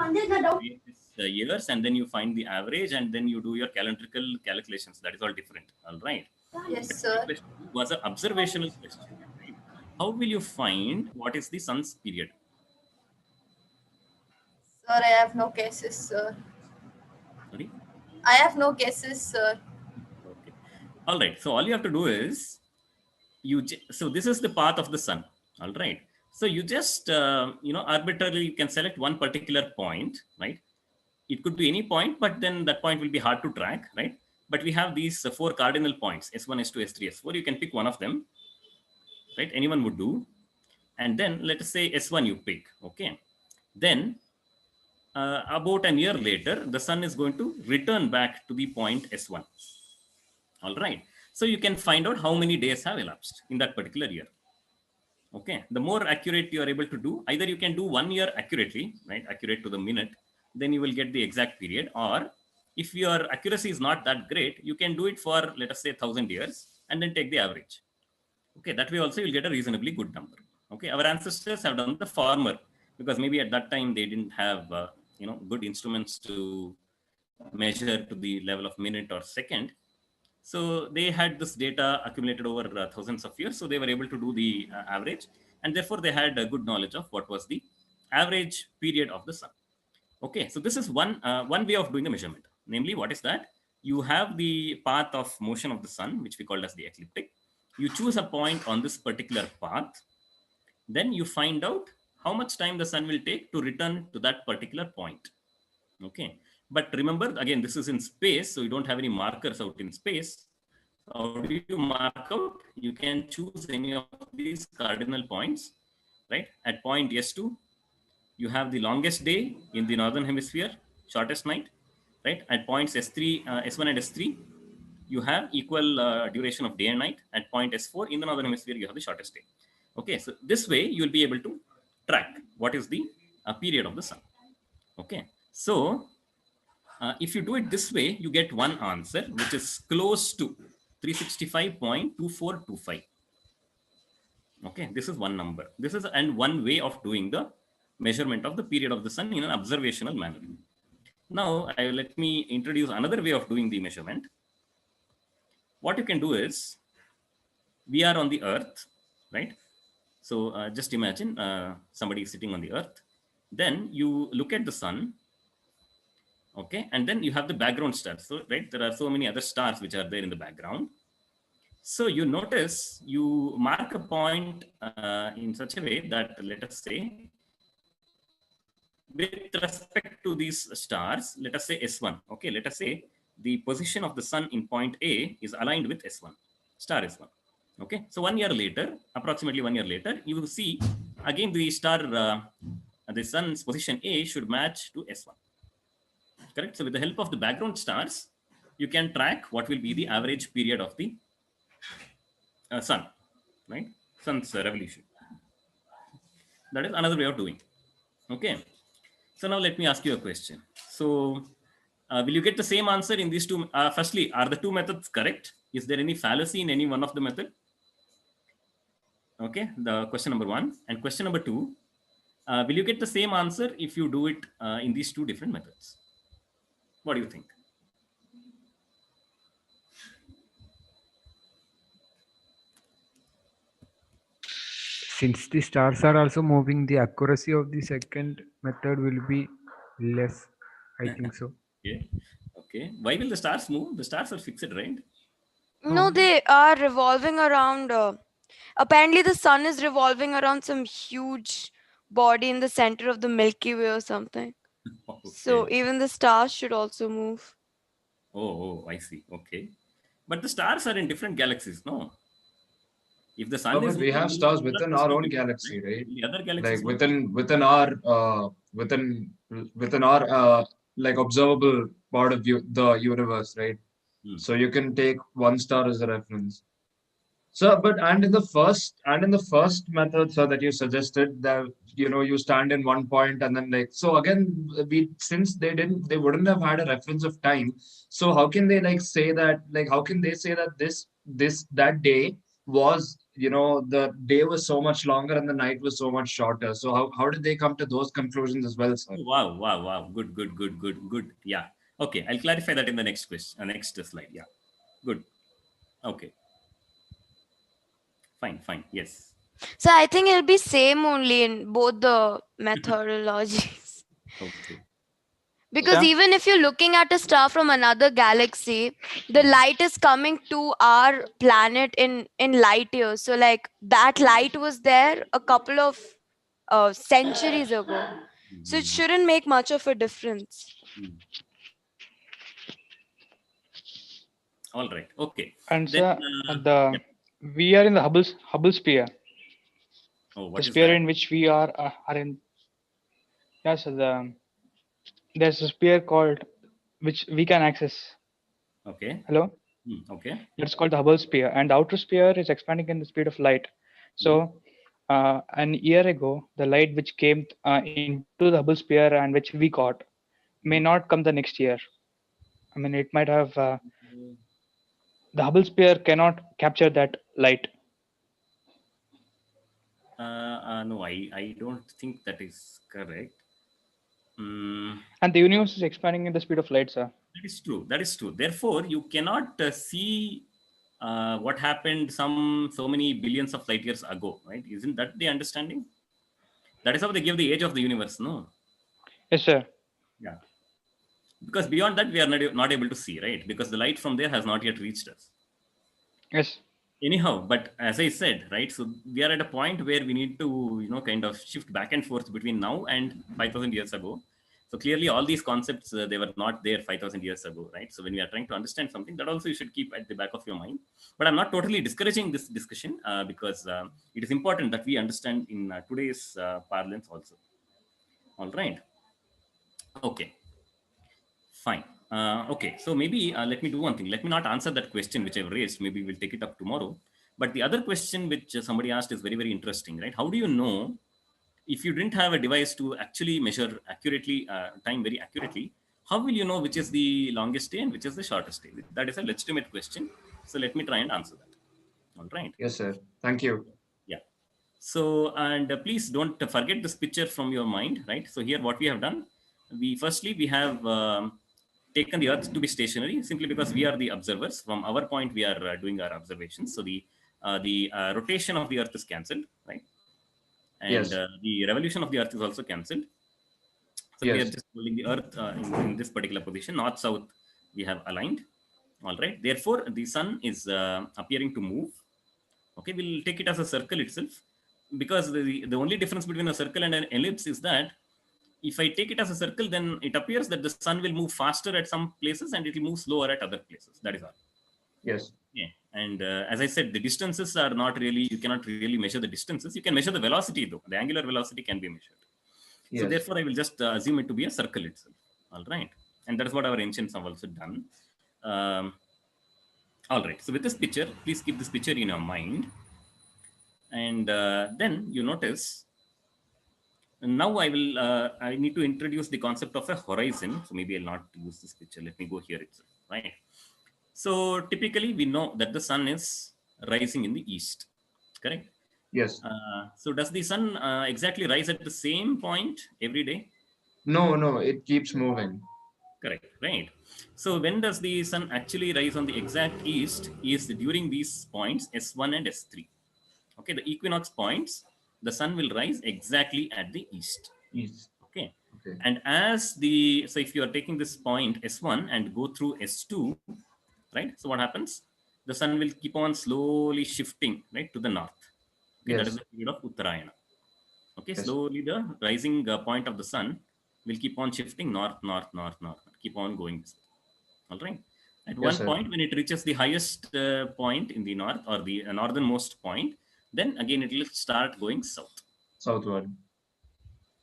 various years, and then you find the average, and then you do your calendrical calculations. That is all different. All right. Yes, but sir. My question was an observational question. Right? How will you find what is the sun's period? Sir, I have no guesses, sir. Sorry? I have no guesses, sir. Okay. All right. So all you have to do is so this is the path of the sun. All right. So you just arbitrarily you can select one particular point, right? It could be any point, but then that point will be hard to track, right? But we have these 4 cardinal points, S1, S2, S3, S4. You can pick one of them, right? Anyone would do. And then let us say S1 you pick, okay? Then about a year later, the sun is going to return back to the point S1. All right. So you can find out how many days have elapsed in that particular year. Okay, the more accurate you are able to do, either you can do 1 year accurately, right, accurate to the minute, then you will get the exact period. Or if your accuracy is not that great, you can do it for, let us say, 1,000 years and then take the average. Okay, that way also you'll get a reasonably good number. Okay, our ancestors have done the former because maybe at that time they didn't have good instruments to measure to the level of minute or second. So they had this data accumulated over thousands of years. So they were able to do the average, and therefore they had a good knowledge of what was the average period of the sun. Okay, so this is one way of doing the measurement. Namely, what is that? You have the path of motion of the sun, which we call as the ecliptic. You choose a point on this particular path. Then you find out how much time the sun will take to return to that particular point. Okay, but remember, again, this is in space, so you don't have any markers out in space. How do you mark out? You can choose any of these cardinal points, right? At point S2, you have the longest day in the northern hemisphere, shortest night, right? At points S3, S1 and S3, you have equal duration of day and night. At point S4 in the northern hemisphere, you have the shortest day. Okay, so this way you will be able to track what is the period of the sun. Okay, so if you do it this way, you get one answer which is close to 365.2425. Okay, this is one number. This is and one way of doing the measurement of the period of the sun in an observational manner. Now, let me introduce another way of doing the measurement. What you can do is, we are on the earth, right? So just imagine somebody is sitting on the earth. Then you look at the sun. Okay, and then you have the background stars. So, right, there are so many other stars which are there in the background. So you notice, you mark a point in such a way that, let us say, with respect to these stars, let us say S1. Okay, let us say the position of the sun in point A is aligned with S1, star S1. Okay, so 1 year later, approximately 1 year later, you will see again the star, the sun's position A should match to S1. Correct. So with the help of the background stars, you can track what will be the average period of the sun, right? Sun's revolution. That is another way of doing. Okay. So now let me ask you a question. So will you get the same answer in these two? Firstly, are the two methods correct? Is there any fallacy in any one of the method? Okay, the question number one. And question number two, will you get the same answer if you do it in these two different methods? What do you think? Since the stars are also moving, the accuracy of the second method will be less. I think so. Yeah. Okay. Why will the stars move? The stars are fixed, right? No, they are revolving around. Apparently, the sun is revolving around some huge body in the center of the Milky Way or something. Okay. So even the stars should also move. Oh, I see. Okay. But the stars are in different galaxies, no? If the sun is But we have stars within our own galaxy, right? The other galaxies, like within our like observable part of the universe, right? So you can take one star as a reference. So, and in the first method, sir, that you suggested, that you stand in one point and then so again, since they wouldn't have had a reference of time. So how can they say that that day was, the day was so much longer and the night was so much shorter? So how did they come to those conclusions as well, sir? Wow. Good. Yeah. Okay. I'll clarify that in the next question, next slide. Yeah. Good. Okay. Fine. Yes. So I think it'll be same only in both the methodologies. Okay. Because even if you're looking at a star from another galaxy, the light is coming to our planet in light years. So that light was there a couple of centuries ago. So it shouldn't make much of a difference. All right. Okay. And then, we are in the Hubble sphere. Oh, what the is sphere that? in which we are in. Yes, there's a sphere called which we can access. Okay. Hello. Okay. It's called the Hubble sphere, and the outer sphere is expanding in the speed of light. So an year ago, the light which came into the Hubble sphere and which we got may not come the next year. I mean, it might have the Hubble sphere cannot capture that light. No, I don't think that is correct. And the universe is expanding in the speed of light, sir. That is true. That is true. Therefore, you cannot see what happened so many billions of light years ago, right? Isn't that the understanding? That is how they give the age of the universe, no? Yes, sir. Yeah. Because beyond that, we are not able to see, right? Because the light from there has not yet reached us. Yes. Anyhow, but as I said, right, so we are at a point where we need to, kind of shift back and forth between now and 5,000 years ago. So clearly all these concepts, they were not there 5,000 years ago, right? So when we are trying to understand something, that also you should keep at the back of your mind. But I'm not totally discouraging this discussion because it is important that we understand in today's parlance also. All right. Okay. Fine. Okay, so maybe let me do one thing. Let me not answer that question which I've raised. Maybe we'll take it up tomorrow. But the other question which somebody asked is very, very interesting, right? How do you know if you didn't have a device to actually measure accurately, time very accurately, how will you know which is the longest day and which is the shortest day? That is a legitimate question. So let me try and answer that. All right. Yes, sir. Thank you. Yeah. So, and please don't forget this picture from your mind, right? So here what we have done, we have taken the Earth to be stationary simply because we are the observers. From our point, we are doing our observations. So the rotation of the Earth is cancelled, right? And Yes. the revolution of the Earth is also cancelled. So we are just holding the Earth in this particular position, north-south, we have aligned. All right. Therefore, the sun is appearing to move. Okay, we'll take it as a circle itself, because the only difference between a circle and an ellipse is that if I take it as a circle, then it appears that the sun will move faster at some places and it will move slower at other places. That is all. Yes. Yeah. And as I said, the distances are not really, you cannot really measure the distances. You can measure the velocity though. The angular velocity can be measured. Yes. So therefore, I will just assume it to be a circle itself. All right. And that is what our ancients have also done. All right. So with this picture, please keep this picture in your mind. And then you notice, now I need to introduce the concept of a horizon. So maybe I'll not use this picture. Let me go here itself, right? So typically we know that the sun is rising in the east, correct? Yes. So does the sun exactly rise at the same point every day? No, it keeps moving. Correct, right? So when does the sun actually rise on the exact east is during these points S1 and S3. Okay, the equinox points, the sun will rise exactly at the east. East. Okay. And so if you are taking this point S1 and go through S2, right? So what happens? The sun will keep on slowly shifting, right, to the north. Okay, that is the period of Uttarayana. Okay, slowly the rising point of the sun will keep on shifting north, keep on going this way. All right. At one point, when it reaches the highest point in the north, or the northernmost point, then again it will start going south. Southward.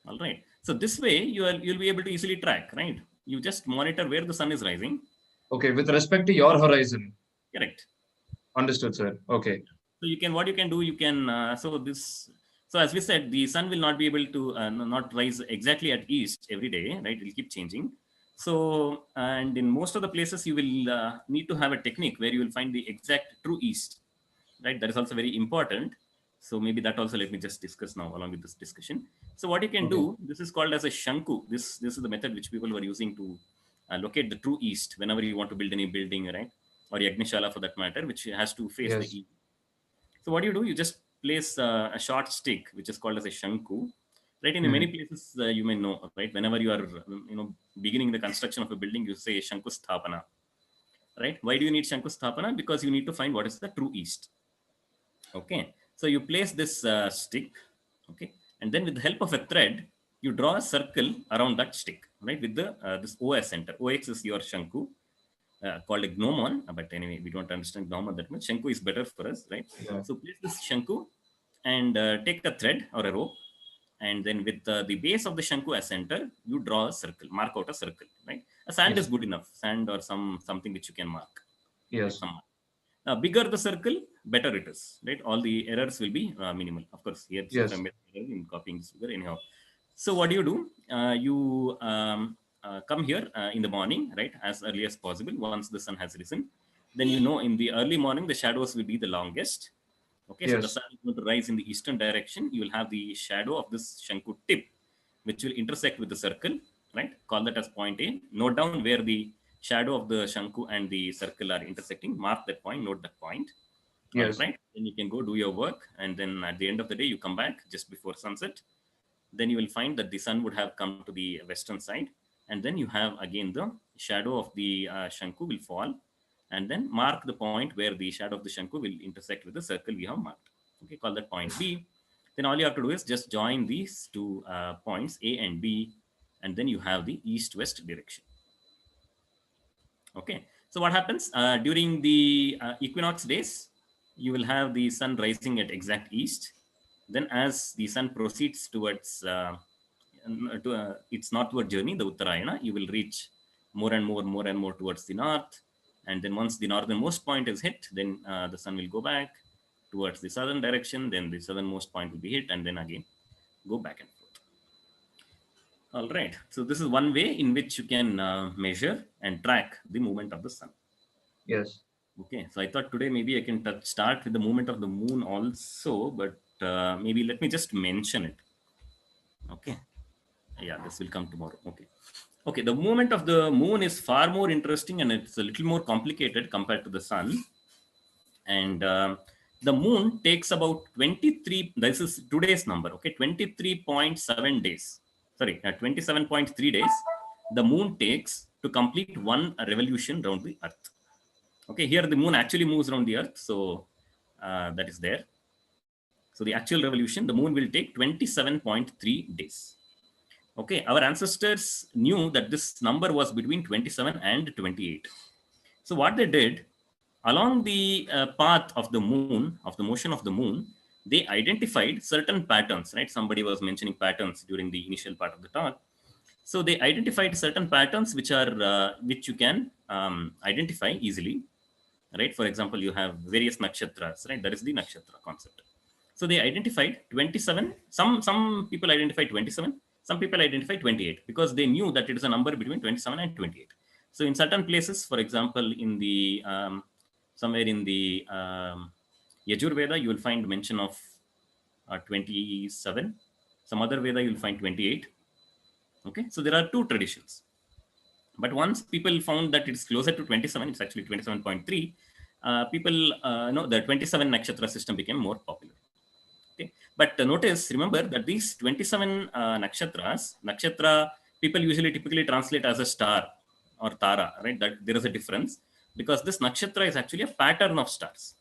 All right. So this way you'll be able to easily track, right? You just monitor where the sun is rising. Okay, with respect to your horizon. Correct. Understood, sir. Okay. So what you can do, so as we said, the sun will not be able to not rise exactly at east every day, right? It will keep changing. So, and in most of the places, you will need to have a technique where you will find the exact true east, right? That is also very important. So maybe that also let me just discuss now along with this discussion. So what you can do, this is called as a Shanku. This is the method which people were using to locate the true east whenever you want to build any building, right? Or Yagnishala for that matter, which has to face the east. So what do? You just place a short stick, which is called as a Shanku. Right, in many places you may know, right? Whenever you are, beginning the construction of a building, you say Shanku Sthapana, right? Why do you need Shanku Sthapana? Because you need to find what is the true east. Okay, so you place this stick, okay, and then with the help of a thread, you draw a circle around that stick, right? With the this OS center. OX is your Shanku, called a gnomon, but anyway, we don't understand gnomon that much. Shanku is better for us, right? Yeah. So place this Shanku and take a thread or a rope. And then with the base of the Shanku as center, you draw a circle, mark out a circle, right? A sand is good enough, sand or something which you can mark. Yes. bigger the circle, better it is, right? All the errors will be minimal. Of course, here since Yes. I made error in copying this figure anyhow. So what do? You come here in the morning, right, as early as possible once the sun has risen. Then you know in the early morning the shadows will be the longest. Okay, so the Yes. sun is going to rise in the eastern direction. You will have the shadow of this Shanku tip, which will intersect with the circle, right? Call that as point A. Note down where the shadow of the Shanku and the circle are intersecting. Mark that point, note that point. All Yes. right. Then you can go do your work. And then at the end of the day, you come back just before sunset. Then you will find that the sun would have come to the western side. And then you have again the shadow of the Shanku will fall. And then mark the point where the shadow of the Shanku will intersect with the circle we have marked. Okay, call that point B. Then all you have to do is just join these two points A and B, and then you have the east-west direction. Okay, so what happens during the equinox days? You will have the sun rising at exact east. Then as the sun proceeds towards its northward journey, the Uttarayana, you will reach more and more towards the north. And then once the northernmost point is hit, then the sun will go back towards the southern direction. Then the southernmost point will be hit, and then again go back and forth. All right. So this is one way in which you can measure and track the movement of the sun. Yes. Okay. So I thought today maybe I can start with the movement of the moon also, but maybe let me just mention it. Okay. Yeah, this will come tomorrow. Okay. Okay. The movement of the moon is far more interesting and it's a little more complicated compared to the sun. And the moon takes about 23, this is today's number, okay, 23.7 days. Sorry, 27.3 days the moon takes to complete one revolution around the earth. Okay, here the moon actually moves around the earth, so that is there. So the actual revolution, the moon will take 27.3 days. Okay, our ancestors knew that this number was between 27 and 28. So what they did, along the path of the moon, of the motion of the moon, they identified certain patterns, right? Somebody was mentioning patterns during the initial part of the talk. So they identified certain patterns which are which you can identify easily, right? For example, you have various nakshatras, right? That is the nakshatra concept. So they identified 27. Some people identified 27. Some people identified 28 because they knew that it is a number between 27 and 28. So in certain places, for example, in the somewhere in the Yajur Veda, you will find mention of 27. Some other Veda, you will find 28. Okay, so there are two traditions. But once people found that it's closer to 27, it's actually 27.3, people know the 27 nakshatra system became more popular. Okay, but notice, remember that these 27 nakshatra, people usually typically translate as a star or tara, right? That there is a difference because this nakshatra is actually a pattern of stars.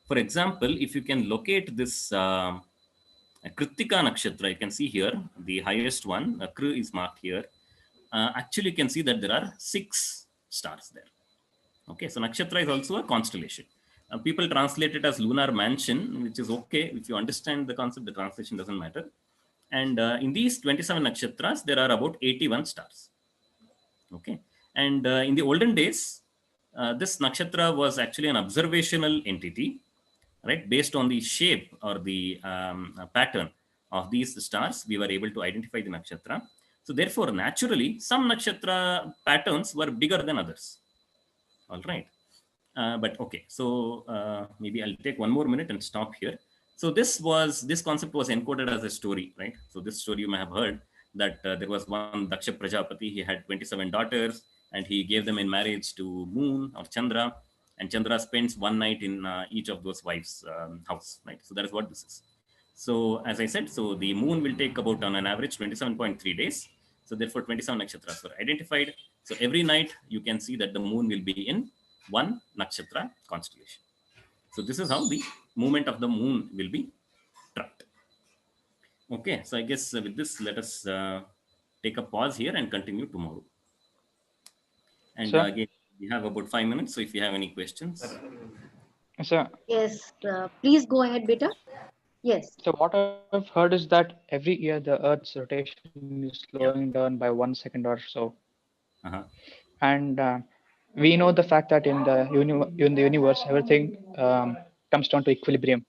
For example, if you can locate this Kritika nakshatra, you can see here, the highest one, Kru is marked here. Actually, you can see that there are 6 stars there. Okay, so nakshatra is also a constellation. People translate it as lunar mansion, which is okay. If you understand the concept, the translation doesn't matter. And in these 27 nakshatras, there are about 81 stars. Okay, and in the olden days, this nakshatra was actually an observational entity, right? Based on the shape or the pattern of these stars, we were able to identify the nakshatra. So therefore, naturally, some nakshatra patterns were bigger than others. All right. But okay, so maybe I'll take one more minute and stop here. So this concept was encoded as a story, right? So this story you may have heard that there was one Daksha Prajapati, he had 27 daughters and he gave them in marriage to Moon or Chandra, and Chandra spends one night in each of those wives' house, right? So that is what this is. So as I said, so the moon will take about on an average 27.3 days. So therefore 27 nakshatras were identified. So every night you can see that the moon will be in one nakshatra constellation. So this is how the movement of the moon will be tracked. Okay, so I guess with this, let us take a pause here and continue tomorrow. And again, we have about 5 minutes. So if you have any questions. Sir. Yes, please go ahead, beta. Yes. So what I've heard is that every year the Earth's rotation is slowing down by 1 second or so. And we know the fact that in the universe, everything comes down to equilibrium.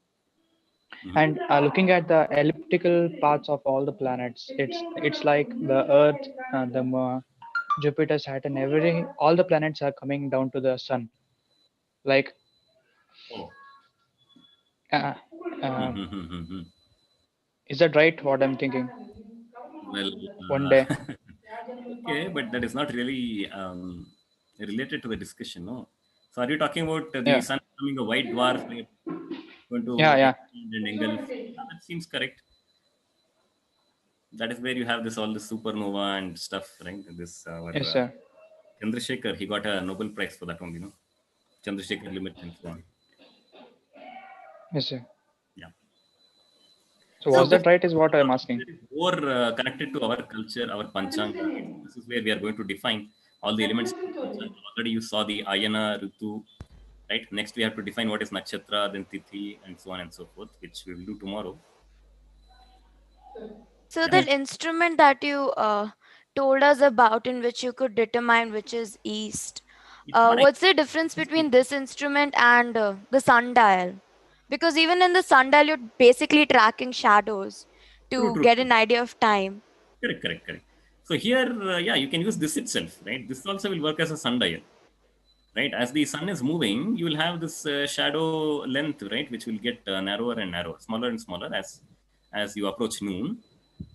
And looking at the elliptical paths of all the planets, it's like the Earth, Jupiter, Saturn, all the planets are coming down to the sun. Like, Oh. uh, is that right? What I'm thinking? Well, One day. okay, but that is not really related to the discussion, no? So, are you talking about the Yeah. sun becoming a white dwarf, like, going to Yeah. expand and engulf? That seems correct. That is where you have this all the supernova and stuff, right? This Yes, sir. Chandrasekhar, he got a Nobel Prize for that one, Chandrasekhar limit and so on. Yes, sir. Yeah. So was that right? Is what I'm asking. More connected to our culture, our Panchanga. This is where we are going to define all the elements of the Panchanga. Already you saw the Ayana, Ritu, right? Next we have to define what is Nakshatra, then Tithi, and so on and so forth, which we will do tomorrow. So that instrument that you told us about, in which you could determine which is east, what's the difference between this instrument and the sundial? Because even in the sundial, you're basically tracking shadows to get an idea of time. Correct. So here, yeah, you can use this itself, right? This also will work as a sundial, right? As the sun is moving, you will have this shadow length, right, which will get narrower and narrower, smaller and smaller as you approach noon,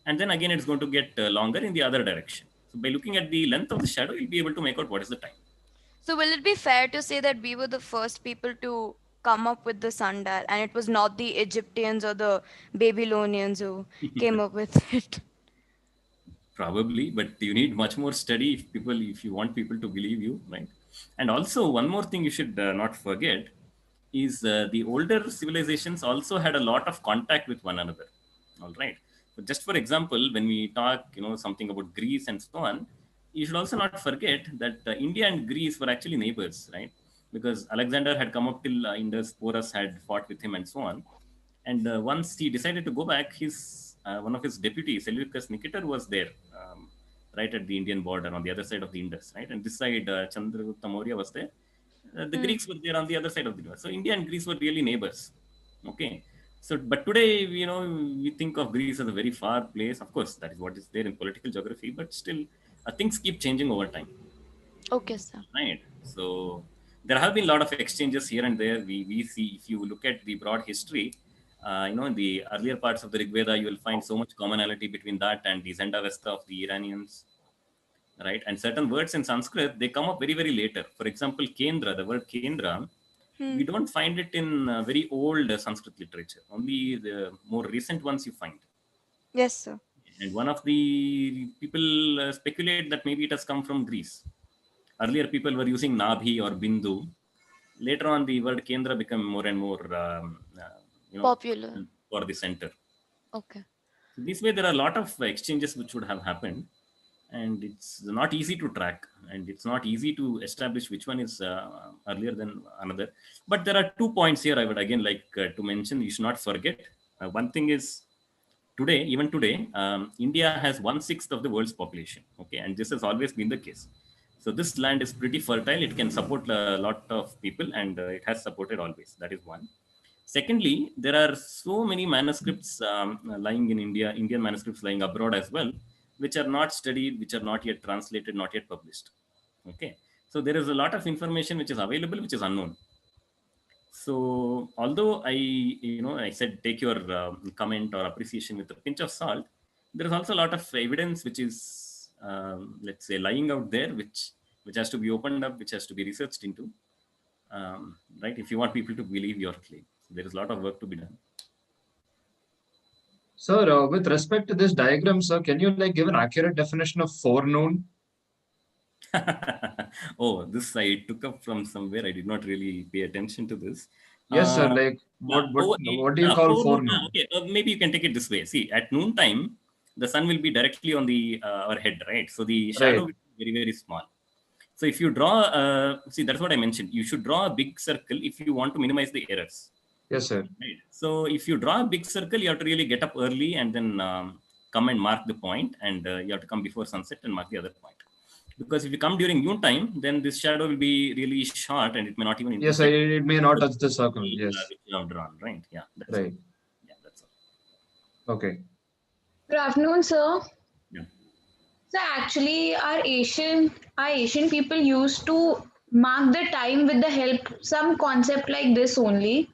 and then again it's going to get longer in the other direction. So by looking at the length of the shadow, you'll be able to make out what is the time. So will it be fair to say that we were the first people to come up with the sundial, and it was not the Egyptians or the Babylonians who came up with it? Probably, but you need much more study if you want people to believe you, right? And also one more thing you should not forget is the older civilizations also had a lot of contact with one another. All right. So just for example, when we talk, something about Greece and so on, you should also not forget that India and Greece were actually neighbors, right? Because Alexander had come up till Indus, Porus had fought with him and so on. And once he decided to go back, his one of his deputies, Seleucus Nicator, was there, right at the Indian border on the other side of the Indus, right? And this side, Chandragupta Maurya was there. The Greeks were there on the other side of the Indus. So India and Greece were really neighbors. Okay. So, but today, we think of Greece as a very far place. Of course, that is what is there in political geography, but still, things keep changing over time. Okay, sir. Right. So, there have been a lot of exchanges here and there. We see, if you look at the broad history, in the earlier parts of the Rig Veda, you will find so much commonality between that and the Zenda Vesta of the Iranians, right? And certain words in Sanskrit, they come up very, very later. For example, Kendra, the word Kendra, we don't find it in very old Sanskrit literature. Only the more recent ones you find. Yes, sir. And one of the people speculate that maybe it has come from Greece. Earlier, people were using Nabhi or Bindu. Later on, the word Kendra became more and more popular for the center. Okay. So this way, there are a lot of exchanges which would have happened, and it's not easy to track, and it's not easy to establish which one is earlier than another. But there are 2 points here I would again like to mention. You should not forget. One thing is, even today, India has 1/6 of the world's population. Okay, and this has always been the case. So this land is pretty fertile. It can support a lot of people, and it has supported always. That is one. Secondly, there are so many manuscripts lying in India, Indian manuscripts lying abroad as well, which are not studied, which are not yet translated, not yet published. Okay, so there is a lot of information which is available, which is unknown. So although I said take your comment or appreciation with a pinch of salt, there is also a lot of evidence which is, let's say, lying out there, which has to be opened up, which has to be researched into, right? If you want people to believe your claim, there is a lot of work to be done. Sir, with respect to this diagram, sir, can you give an accurate definition of forenoon? Oh, this I took up from somewhere. I did not really pay attention to this. Yes, sir. What do you call forenoon? Okay, maybe you can take it this way. See, at noon time, the sun will be directly on our head, right? So the shadow will be very, very small. So if you draw, see, that's what I mentioned. You should draw a big circle if you want to minimize the errors. Yes, sir. Right. So if you draw a big circle, you have to really get up early and then come and mark the point, and you have to come before sunset and mark the other point. Because if you come during noon time, then this shadow will be really short and it may not even Yes, intersect it may not touch the circle. Yes. which you have drawn, right? Yeah, that's Right. all. Yeah, that's all. Okay. Good afternoon, sir. Yeah. So actually, our Asian people used to mark the time with the help some concept like this only.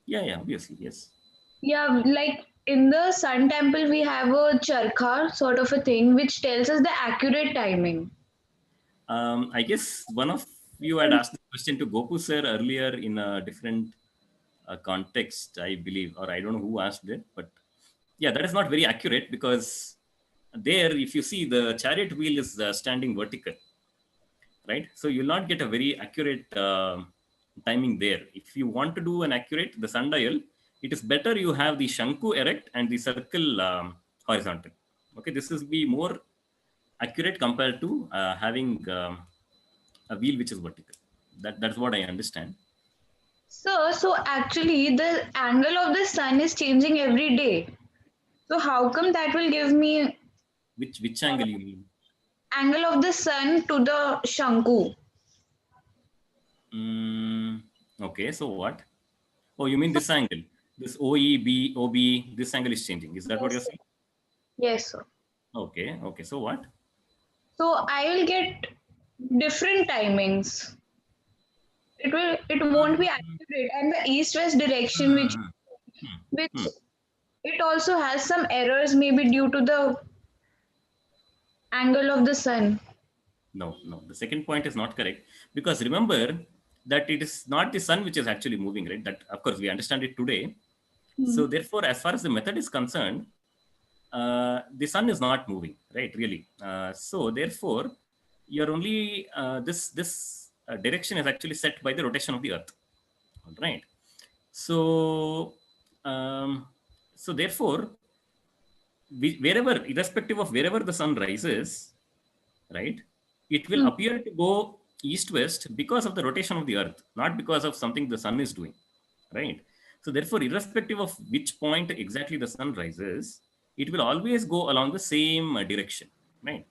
Yeah, obviously, yes. Yeah, like in the Sun Temple, we have a charkha sort of a thing which tells us the accurate timing. I guess one of you had asked the question to Gopu sir earlier in a different context, I believe, or I don't know who asked it, but yeah, that is not very accurate because there, if you see, the chariot wheel is standing vertical, right? So you'll not get a very accurate timing there. If you want to do an accurate, the sundial, it is better you have the shanku erect and the circle horizontal. Okay, this is be more accurate compared to having a wheel which is vertical. That's what I understand. So actually, the angle of the sun is changing every day. So how come that will give me Which angle you mean? angle of the sun to the shanku? Okay, so what? Oh, you mean this angle? This OEB, OB, this angle is changing. Is that what you're Yes, sir. saying? Yes, sir. Okay. So what? So I will get different timings. It won't be accurate, and the east-west direction which it also has some errors maybe due to the angle of the sun. No. The second point is not correct because remember that it is not the sun which is actually moving, right? That of course we understand it today. So therefore, as far as the method is concerned, the sun is not moving, right? Really. So therefore, you're only this direction is actually set by the rotation of the Earth. All right. So therefore, wherever, irrespective of wherever the sun rises, right, it will appear to go east-west because of the rotation of the Earth, not because of something the sun is doing, right? So therefore, irrespective of which point exactly the sun rises, it will always go along the same direction, right?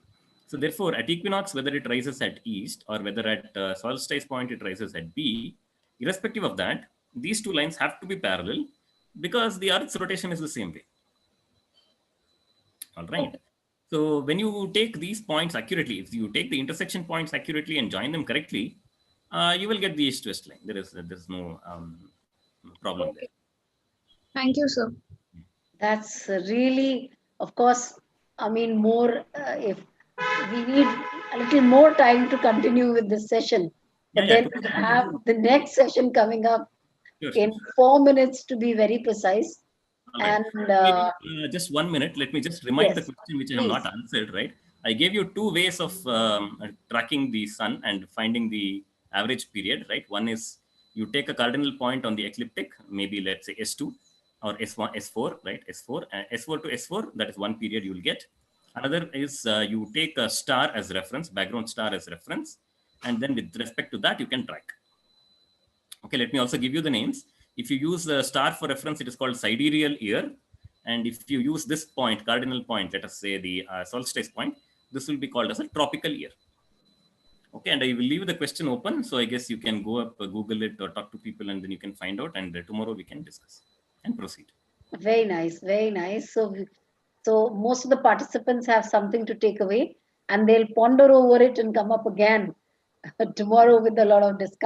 So therefore, at equinox, whether it rises at east or whether at solstice point it rises at B, irrespective of that, these two lines have to be parallel because the Earth's rotation is the same way. All right. So when you take these points accurately, if you take the intersection points accurately and join them correctly, you will get the east-west line. There's no problem there. Thank you, sir. That's really, of course, I mean, more if we need a little more time to continue with this session. But then we have the next session coming up in 4 minutes to be very precise. All right. And just 1 minute. Let me just remind the yes, question which I have not answered, right? I gave you two ways of tracking the sun and finding the average period, right? One is you take a cardinal point on the ecliptic, maybe let's say S2 or S1, S4, right? S4, S4 to S4, that is one period you will get. Another is you take a star as reference, background star as reference, and then with respect to that, you can track. Okay, let me also give you the names. If you use the star for reference, it is called sidereal year. And if you use this point, cardinal point, let us say the solstice point, this will be called as a tropical year. Okay, and I will leave the question open. So I guess you can go up, Google it or talk to people and then you can find out. And tomorrow we can discuss and proceed. very nice, very nice. So most of the participants have something to take away and they'll ponder over it and come up again tomorrow with a lot of discussion.